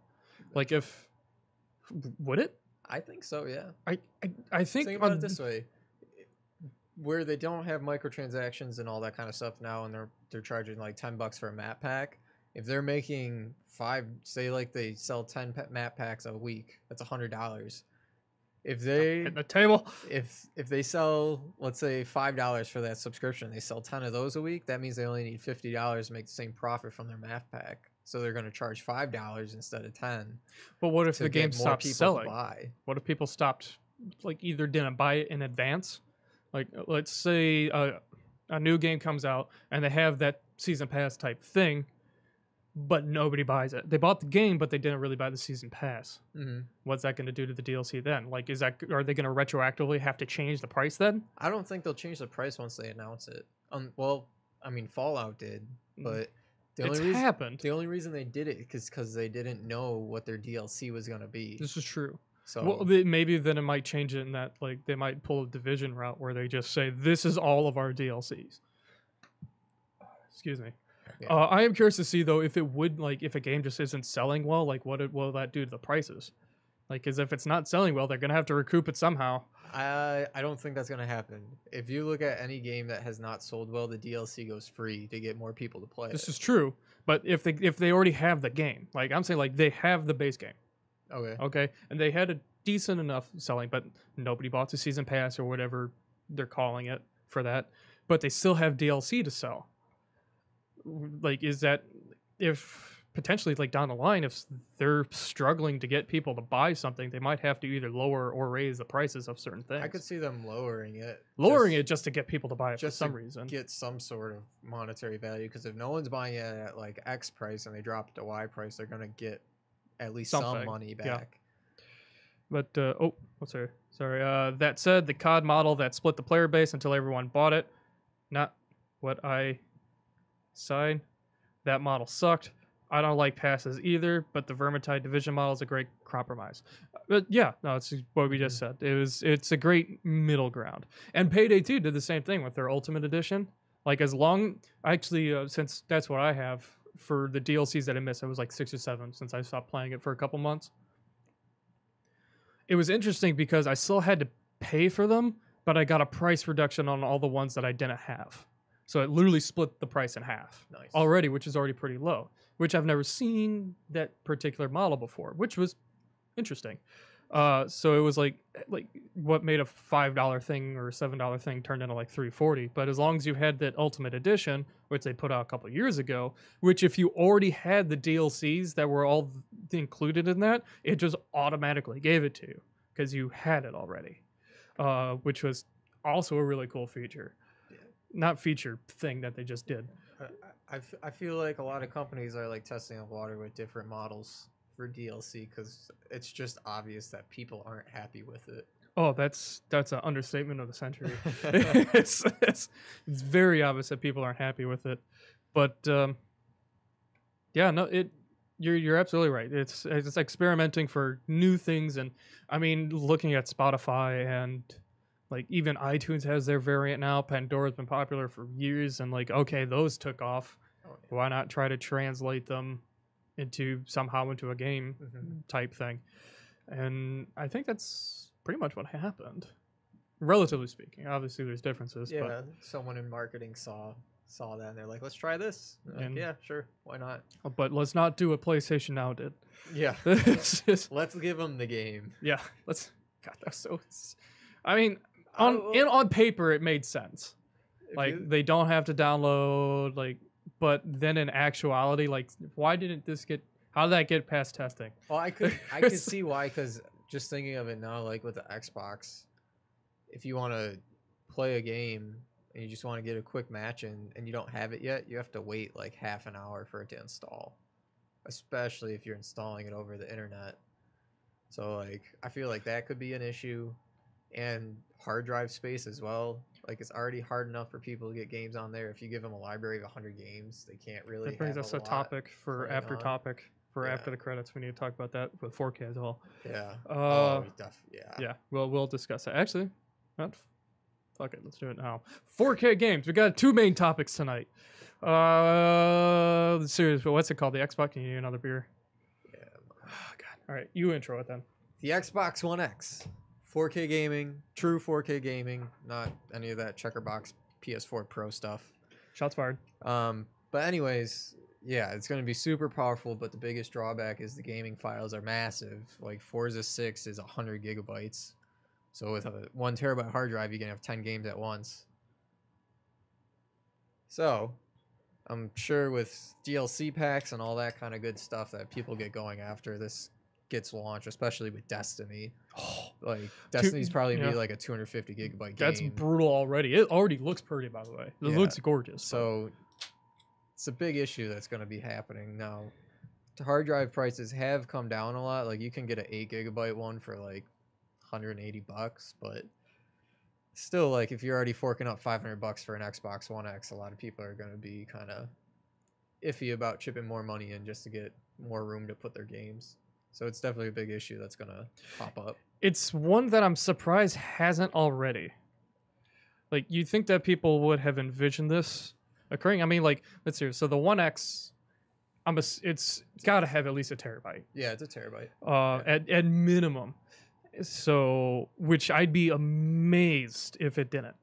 Like, if would it? I think so. Yeah. I think about it this way: where they don't have microtransactions and all that kind of stuff now, and they're charging like $10 for a map pack. If they're making 5, say like they sell 10 map packs a week, that's $100. If they at the table, if they sell, let's say $5 for that subscription, they sell 10 of those a week. That means they only need $50 to make the same profit from their map pack. So they're going to charge $5 instead of 10. But what if the game stopped selling? What if people stopped, like either didn't buy it in advance? Like let's say a new game comes out and they have that season pass type thing, but nobody buys it. They bought the game, but they didn't really buy the season pass. Mm-hmm. What's that going to do to the DLC then? Like, are they going to retroactively have to change the price then? I don't think they'll change the price once they announce it. Well, I mean, Fallout did, but the only reason they did it is because they didn't know what their DLC was going to be. This is true. So well, maybe then it might change it in that, like, they might pull a Division route where they just say, this is all of our DLCs. Excuse me. Yeah. I am curious to see, though, if it would, like, if a game just isn't selling well, like, what will that do to the prices? Like, because if it's not selling well, they're going to have to recoup it somehow. I don't think that's going to happen. If you look at any game that has not sold well, the DLC goes free to get more people to play it. This is true. But if they already have the game, like, I'm saying, like, they have the base game. Okay. And they had a decent enough selling, but nobody bought the season pass or whatever they're calling it for that. But they still have DLC to sell. Like, is that, if potentially, like, down the line, if they're struggling to get people to buy something, they might have to either lower or raise the prices of certain things. I could see them lowering it just to get people to buy it for some reason. Get some sort of monetary value, because if no one's buying it at like X price and they drop it to Y price, they're gonna get at least some money back. Yeah. But sorry. That said, the COD model that split the player base until everyone bought it, not what I signed. That model sucked. I don't like passes either, but the Vermintide Division model is a great compromise. But yeah, no, it's what we just said. It's a great middle ground. And Payday 2 did the same thing with their Ultimate Edition. Like, since that's what I have for the DLCs that I missed, it was like 6 or 7 since I stopped playing it for a couple months. It was interesting because I still had to pay for them, but I got a price reduction on all the ones that I didn't have. So it literally split the price in half already, which is already pretty low, which I've never seen that particular model before, which was interesting. So it was like what made a $5 thing or $7 thing turned into like $3.40. But as long as you had that Ultimate Edition, which they put out a couple of years ago, which if you already had the DLCs that were all included in that, it just automatically gave it to you because you had it already, which was also a really cool feature. Not feature thing that they just did. I feel like a lot of companies are like testing the water with different models for DLC because it's just obvious that people aren't happy with it. Oh, that's an understatement of the century. It's very obvious that people aren't happy with it, but yeah, no, you're absolutely right. It's experimenting for new things, and I mean, looking at Spotify and like even iTunes has their variant now. Pandora's been popular for years, and like okay, those took off. Oh, yeah. Why not try to translate them into a game type thing? And I think that's pretty much what happened, relatively speaking. Obviously, there's differences. Yeah, but someone in marketing saw that and they're like, let's try this. And, yeah, sure, why not? But let's not do what PlayStation Now did. Yeah, Just, let's give them the game. yeah, let's. God, that's so. I mean, on paper, it made sense. Like they don't have to download. Like, but then in actuality, like, why didn't this get? How did that get past testing? Well, I could see why, because just thinking of it now, like with the Xbox, if you want to play a game and you just want to get a quick match and you don't have it yet, you have to wait like half an hour for it to install, especially if you're installing it over the internet. So like I feel like that could be an issue, and hard drive space as well. Like it's already hard enough for people to get games on there. If you give them a library of 100 games, they can't really. That brings us a topic for after topic. For after the credits, we need to talk about that with 4K as well. Yeah. Yeah. We'll discuss that. Actually, fuck it. Let's do it now. 4K games. We got 2 main topics tonight. Serious. What's it called? The Xbox. You need another beer. Yeah. Oh, God. All right. You intro it then. The Xbox One X. 4K gaming. True 4K gaming. Not any of that checkerbox PS4 Pro stuff. Shots fired. But anyways. Yeah, it's going to be super powerful, but the biggest drawback is the gaming files are massive. Like Forza 6 is 100 gigabytes. So with a 1 terabyte hard drive, you can have 10 games at once. So I'm sure with DLC packs and all that kind of good stuff that people get going after this gets launched, especially with Destiny. Like Destiny's probably be like a 250 gigabyte game. That's brutal already. It already looks pretty, by the way. It looks gorgeous. So it's a big issue that's going to be happening now. The hard drive prices have come down a lot. Like you can get an 8 gigabyte one for like $180, but still, like if you're already forking up $500 for an Xbox One X, a lot of people are going to be kind of iffy about chipping more money in just to get more room to put their games. So it's definitely a big issue that's going to pop up. It's one that I'm surprised hasn't already. Like you'd think that people would have envisioned this occurring. I mean, like, let's see. So the One X, it's got to have at least a terabyte. Yeah, it's a terabyte. At minimum. So, which I'd be amazed if it didn't.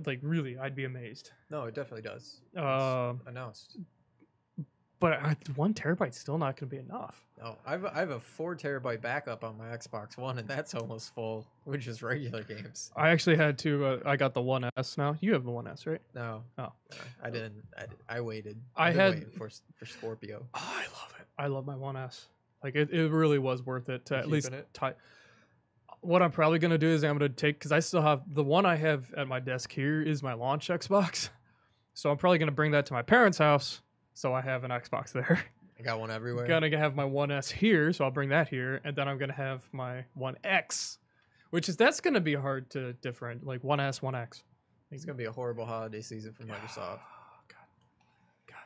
Like, really, I'd be amazed. No, it definitely does. It's announced. But 1 terabyte's still not going to be enough. No, I have a 4 terabyte backup on my Xbox One, and that's almost full, which is regular games. I actually had to. I got the One S now. You have the One S, right? No. Oh, I didn't. I waited. I had waiting for Scorpio. Oh, I love it. I love my One S. Like it really was worth it to at least tie. What I'm probably gonna do is I'm gonna take, because I still have the one I have at my desk here is my launch Xbox, so I'm probably gonna bring that to my parents' house. So I have an Xbox there. I got one everywhere. Gonna have my One S here, so I'll bring that here, and then I'm gonna have my One X, that's gonna be hard to different, like One S, One X. It's gonna be a horrible holiday season for Microsoft. God.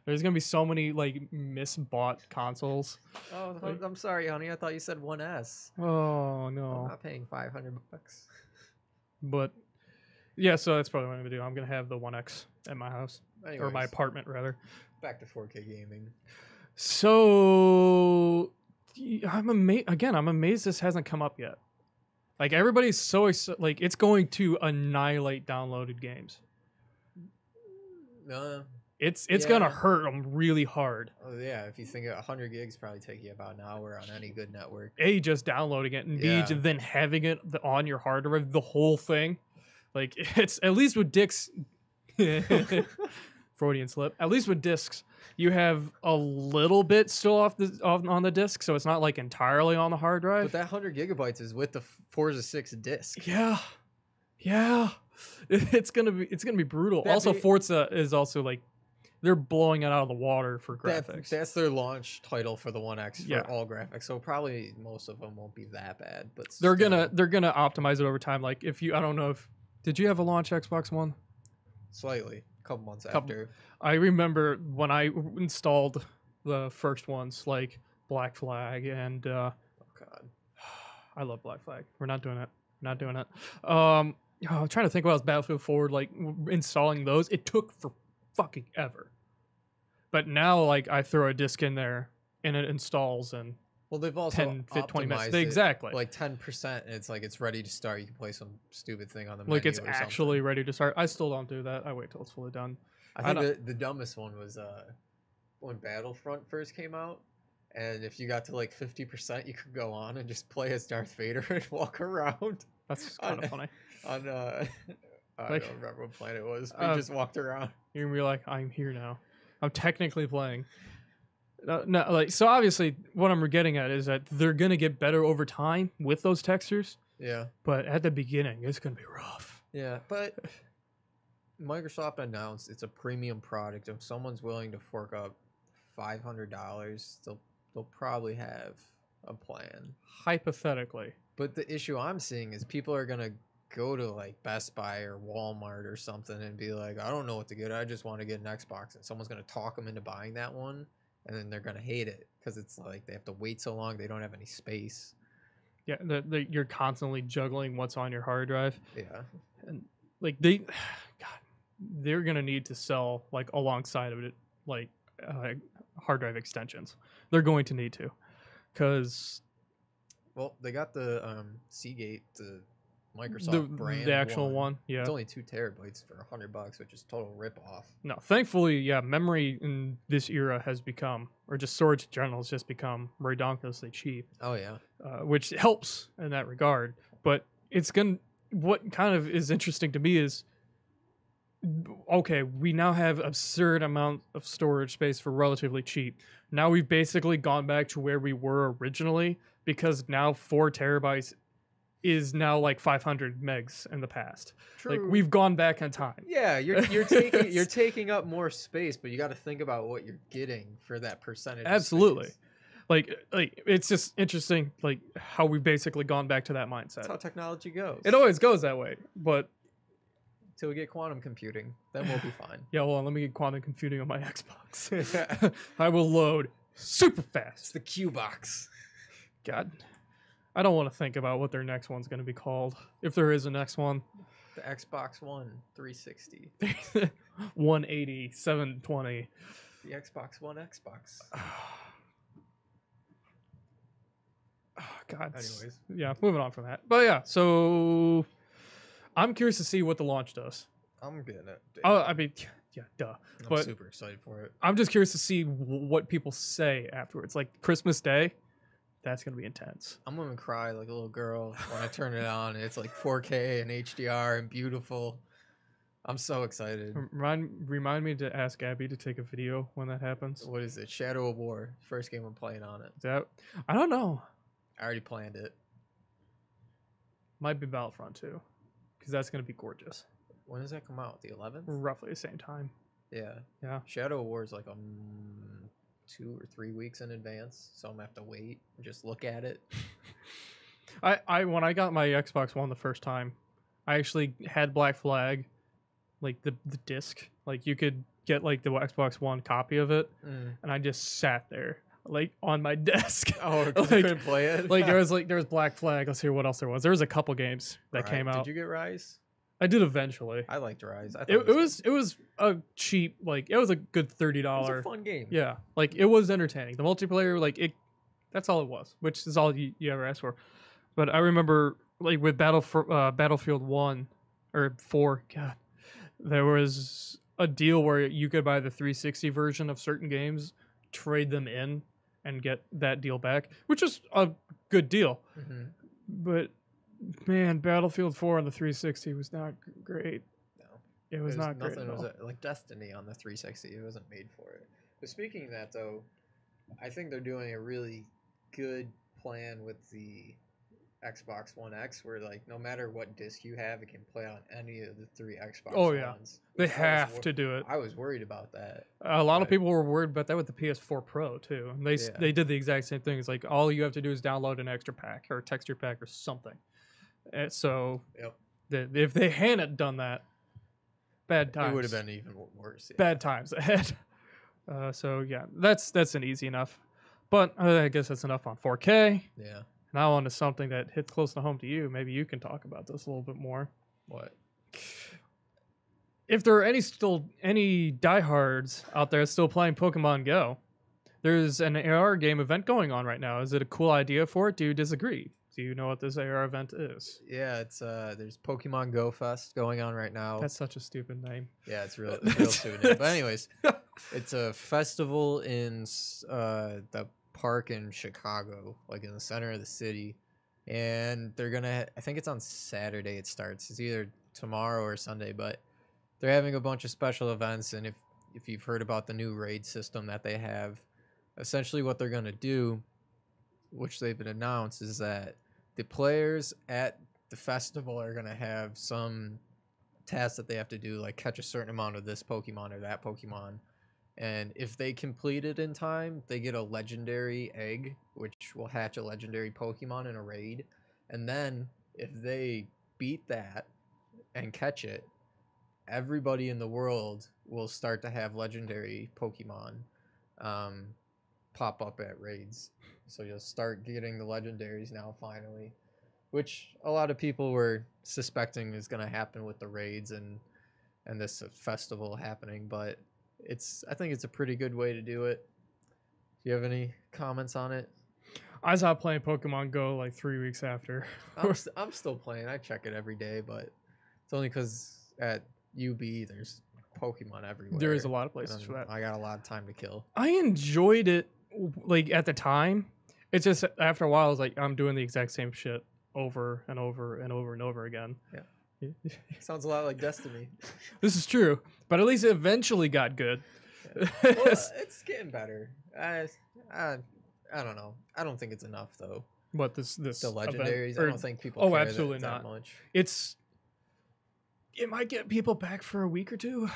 There's gonna be so many like misbought consoles. Oh, like, I'm sorry, honey. I thought you said One S. Oh no. I'm not paying $500. But yeah, so that's probably what I'm gonna do. I'm gonna have the One X at my house. Anyways, or my apartment rather. Back to 4K gaming. So I'm amazed this hasn't come up yet. Like everybody's so like it's going to annihilate downloaded games. It's gonna hurt them really hard. Oh yeah, if you think 100 gigs probably take you about an hour on any good network. A, just downloading it, and B, then having it on your hard drive, the whole thing. Like it's at least with discs. Freudian slip. At least with discs, you have a little bit still on the disc, so it's not like entirely on the hard drive. But that 100 gigabytes is with the Forza 6 disc. Yeah. It's gonna be brutal. Forza is also like they're blowing it out of the water for graphics. That's their launch title for the One X for Yeah. all graphics. So probably most of them won't be that bad, but they're gonna optimize it over time. Like if you, I don't know if did you have a launch Xbox One? Slightly, a couple months after. I remember when I installed the first ones, like Black Flag and Oh God. I love Black Flag. We're not doing it. Not doing it. I'm trying to think what else Battlefield Forward, like installing those. It took for fucking ever. But now, like, I throw a disc in there and it installs in Well, they've also 10, 20 minutes. optimized it, Exactly. like 10%. And it's like it's ready to start. You can play some stupid thing on the Like menu it's or actually something. ready to start. I still don't do that. I wait till it's fully done. I think the dumbest one was when Battlefront first came out. And if you got to like 50%, you could go on and just play as Darth Vader and walk around. That's kind of funny. On I Like, don't remember what planet it was, but you just walked around. You're gonna be like, I'm here now. I'm technically playing. No, like, so obviously, what I'm getting at is that they're gonna get better over time with those textures. Yeah. But at the beginning, it's gonna be rough. Yeah, but Microsoft announced it's a premium product. If someone's willing to fork up $500, they'll probably have a plan. Hypothetically. But the issue I'm seeing is people are gonna go to like Best Buy or Walmart or something and be like, I don't know what to get. I just want to get an Xbox, and someone's gonna talk them into buying that one, and then they're gonna hate it because it's like they have to wait so long. They don't have any space. Yeah, you're constantly juggling what's on your hard drive. Yeah, and like they're gonna need to sell like alongside of it, like hard drive extensions. They're going to need to, because well, they got the Seagate, the Microsoft brand, the actual one. Yeah, it's only 2 terabytes for $100, which is total rip off. No, thankfully, yeah, memory in this era has become, or just storage in general has just become ridiculously cheap. Oh yeah, which helps in that regard. But it's gonna. What kind of is interesting to me is, okay, we now have absurd amount of storage space for relatively cheap. Now we've basically gone back to where we were originally, because now 4 terabytes is now like 500 megs in the past. true. Like we've gone back in time. Yeah, you're taking up more space, but you got to think about what you're getting for that percentage. Absolutely. Of space. Like it's just interesting, like how we've basically gone back to that mindset. That's how technology goes. It always goes that way, but till we get quantum computing, then we'll be fine. Yeah, hold on, let me get quantum computing on my Xbox. I will load super It's fast. the Q box. God, I don't want to think about what their next one's going to be called, if there is a next one. The Xbox One 360. 180, 720. The Xbox One Xbox. Oh, God. Anyways. Yeah, moving on from that. But yeah, so I'm curious to see what the launch does. I'm getting it. Oh, I mean, yeah, duh. I'm But super excited for it. I'm just curious to see what people say afterwards. Like Christmas Day, that's going to be intense. I'm gonna cry like a little girl when I turn it on. It's like 4K and HDR and beautiful. I'm so excited. Remind me to ask Abby to take a video when that happens. What is it? Shadow of War. First game I'm playing on it. Is that, I don't know. I already planned it. Might be Battlefront 2, because that's going to be gorgeous. When does that come out? The 11th? Roughly the same time. Yeah. Yeah. Shadow of War is like 2 or 3 weeks in advance, so I'm gonna have to wait and just look at it. I when I got my Xbox One the first time, I actually had Black Flag, like the disc. Like you could get like the Xbox One copy of it, and I just sat there like on my desk. Oh, like, you couldn't play it. Like there was Black Flag. Let's hear what else there was. There was a couple games that came out. Did you get Rise? I did eventually. I liked Rise. I thought It was a cheap, like it was a good $30. It was a fun game. Yeah, like it was entertaining. The multiplayer, like it, that's all it was, which is all you ever ask for. But I remember like with Battlefield 1 or 4, God, there was a deal where you could buy the 360 version of certain games, trade them in, and get that deal back, which is a good deal. Mm-hmm. But man, Battlefield 4 on the 360 was not great. No, it was not great. Nothing was like Destiny on the 360. It wasn't made for it. But speaking of that, though, I think they're doing a really good plan with the Xbox One X, where like no matter what disc you have, it can play on any of the 3 Xbox Ones. They have to do it. I was worried about that. A lot of people were worried about that with the PS4 Pro too. And they did the exact same thing. It's like all you have to do is download an extra pack or a texture pack or something. And so if they hadn't done that, bad times. It would have been even worse. Yeah. Bad times ahead. So yeah, that's an easy enough. But I guess that's enough on 4K. Yeah. Now on to something that hits close to home to you. Maybe you can talk about this a little bit more. What? If there are any diehards out there still playing Pokemon Go, there's an AR game event going on right now. Is it a cool idea for it? Do you disagree? Do you know what this AR event is? Yeah, it's there's Pokemon Go Fest going on right now. That's such a stupid name. Yeah, it's real stupid name. But anyways, it's a festival in the park in Chicago, like in the center of the city, and they're gonna. I think it's on Saturday. It starts. It's either tomorrow or Sunday, but they're having a bunch of special events. And if you've heard about the new raid system that they have, essentially what they're gonna do, which they've been announced, is that the players at the festival are gonna have some tasks that they have to do, like catch a certain amount of this Pokemon or that Pokemon. And if they complete it in time, they get a legendary egg, which will hatch a legendary Pokemon in a raid. And then if they beat that and catch it, everybody in the world will start to have legendary Pokemon pop up at raids. So you'll start getting the legendaries now finally, which a lot of people were suspecting is going to happen with the raids and this festival happening, but I think it's a pretty good way to do it. Do you have any comments on it? I stopped playing Pokemon Go like 3 weeks after. I'm still playing. I check it every day, but it's only because at UB there's Pokemon everywhere. There is a lot of places for that. I got a lot of time to kill. I enjoyed it like at the time. It's just after a while, it's like I'm doing the exact same shit over and over and over and over again. Yeah. Sounds a lot like Destiny. This is true, but at least it eventually got good. Yeah. Well, it's getting better. I don't know. I don't think it's enough though. But this the legendaries. Event, I don't think people. Care absolutely that not. Much. It might get people back for a week or two.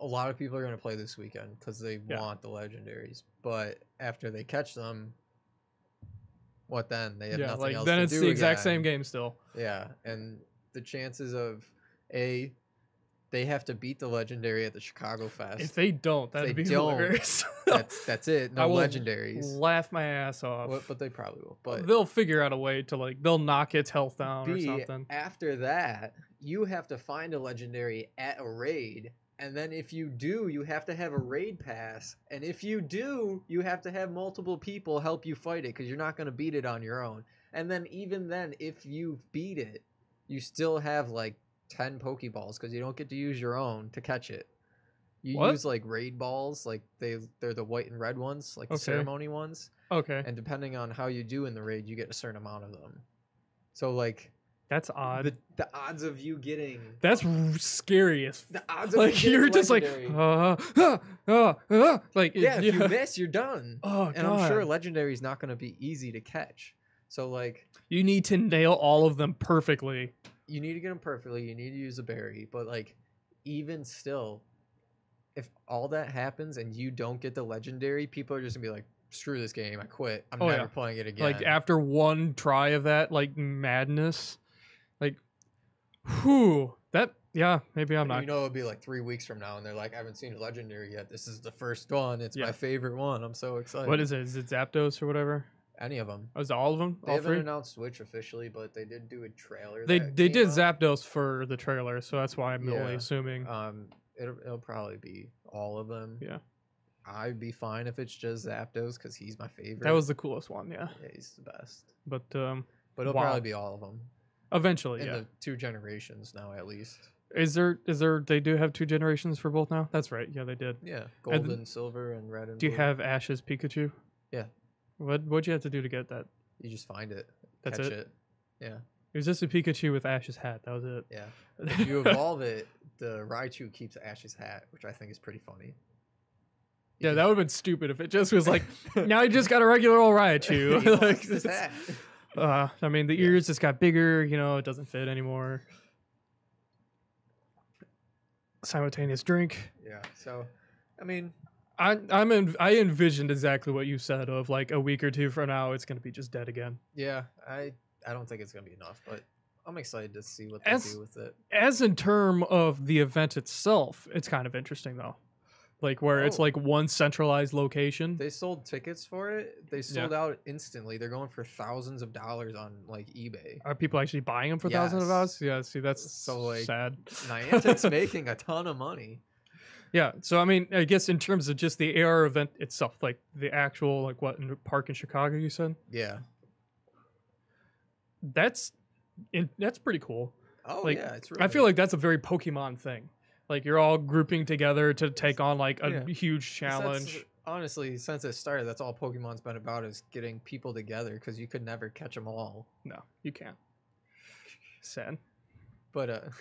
A lot of people are going to play this weekend because they want the legendaries. But after they catch them, what then? They have nothing else to do. Then it's the exact again. same game still. Yeah, and the chances of they have to beat the legendary at the Chicago Fest. If they don't, that'd be hilarious. That's it. No legendaries. Laugh my ass off. But they probably will. But they'll figure out a way to they'll knock its health down or something. After that, you have to find a legendary at a raid. And then if you do, you have to have a raid pass. And if you do, you have to have multiple people help you fight it because you're not going to beat it on your own. And then even then, if you beat it, you still have like 10 Pokeballs because you don't get to use your own to catch it. You use like raid balls, like they're the white and red ones, like the ceremony ones. Okay. And depending on how you do in the raid, you get a certain amount of them. So like... That's odd. The odds of you getting... That's scary as... The odds of like, you you're just legendary. like... Yeah, if you miss, you're done. Oh, and I'm sure legendary is not going to be easy to catch. So, like... You need to nail all of them perfectly. You need to get them perfectly. You need to use a berry. But, like, even still, if all that happens and you don't get the legendary, people are just going to be like, screw this game. I quit. I'm never playing it again. Like, after one try of that, like, madness... Like, whew, maybe I'm not. You know, it'll be like 3 weeks from now, and they're like, I haven't seen a legendary yet. This is the first one. It's my favorite one. I'm so excited. What is it? Is it Zapdos or whatever? Any of them. Oh, is it all of them? They haven't announced which officially, but they did do a trailer. They did Zapdos for the trailer, so that's why I'm only assuming. It'll probably be all of them. Yeah. I'd be fine if it's just Zapdos because he's my favorite. That was the coolest one, yeah. Yeah, he's the best. But it'll probably be all of them. Eventually, in the 2 generations now, at least. Is there? They do have 2 generations for both now. That's right. Yeah, they did. Yeah, gold and silver and red and blue. Do you have Ash's Pikachu? Yeah. What'd you have to do to get that? You just find it. That's catch it. Yeah. It was just a Pikachu with Ash's hat. That was it. Yeah. If you evolve it, the Raichu keeps Ash's hat, which I think is pretty funny. Yeah, that would have been stupid if it just was like, now you just got a regular old Raichu. Like, his hat. I mean, the ears just got bigger. You know, it doesn't fit anymore. Simultaneous drink. Yeah. So, I mean, I envisioned exactly what you said of like a week or two from now, it's going to be just dead again. Yeah, I don't think it's going to be enough, but I'm excited to see what they do with it. As in term of the event itself, it's kind of interesting though. Like where it's like one centralized location. They sold tickets for it. They sold out instantly. They're going for thousands of dollars on like eBay. Are people actually buying them for thousands of dollars? Yeah, see, that's so like sad. Niantic's making a ton of money. Yeah, so I mean, I guess in terms of just the AR event itself, like the actual, like what, in the park in Chicago, you said? Yeah. That's pretty cool. Oh, like, yeah, it's really I feel like that's a very Pokemon thing. Like, you're all grouping together to take on, like, a huge challenge. Honestly, since it started, that's all Pokemon's been about, is getting people together, because you could never catch them all. No, you can't. Sad. But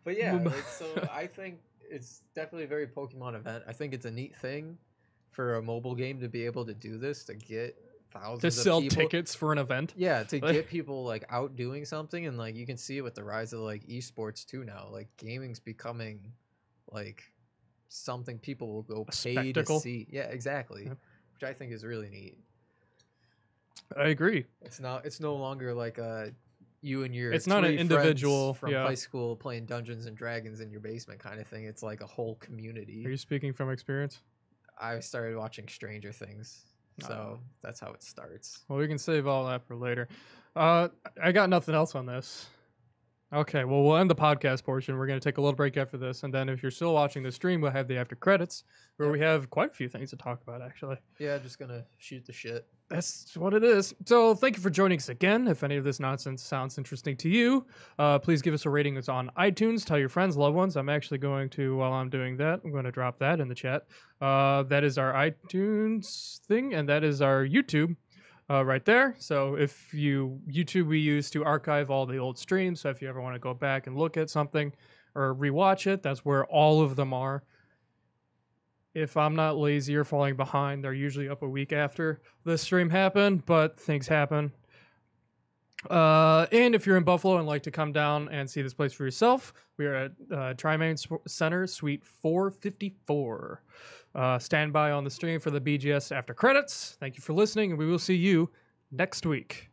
yeah, like, so I think it's definitely a very Pokemon event. I think it's a neat thing for a mobile game to be able to do this, to get thousands to of sell people. Tickets for an event. Yeah, to get people like out doing something, and like you can see it with the rise of like esports too now. Like gaming's becoming like something people will go pay to see. Yeah, exactly. Which I think is really neat. I agree. It's no longer like you and your it's not an individual from high school playing Dungeons and Dragons in your basement kind of thing. It's like a whole community. Are you speaking from experience? I started watching Stranger Things. So that's how it starts. Well, we can save all that for later. I got nothing else on this. Okay, well, we'll end the podcast portion. We're going to take a little break after this. And then if you're still watching the stream, we'll have the after credits where we have quite a few things to talk about, actually. Yeah, just going to shoot the shit. That's what it is. So thank you for joining us again. If any of this nonsense sounds interesting to you, please give us a rating. It's on iTunes. Tell your friends, loved ones. I'm actually going to, while I'm doing that, I'm going to drop that in the chat. That is our iTunes thing, and that is our YouTube right there. So if YouTube we use to archive all the old streams. So if you ever want to go back and look at something or rewatch it, that's where all of them are. If I'm not lazy or falling behind, they're usually up a week after the stream happened, but things happen. And if you're in Buffalo and like to come down and see this place for yourself, we are at Tri-Main Center, Suite 454. Stand by on the stream for the BGS after credits. Thank you for listening, and we will see you next week.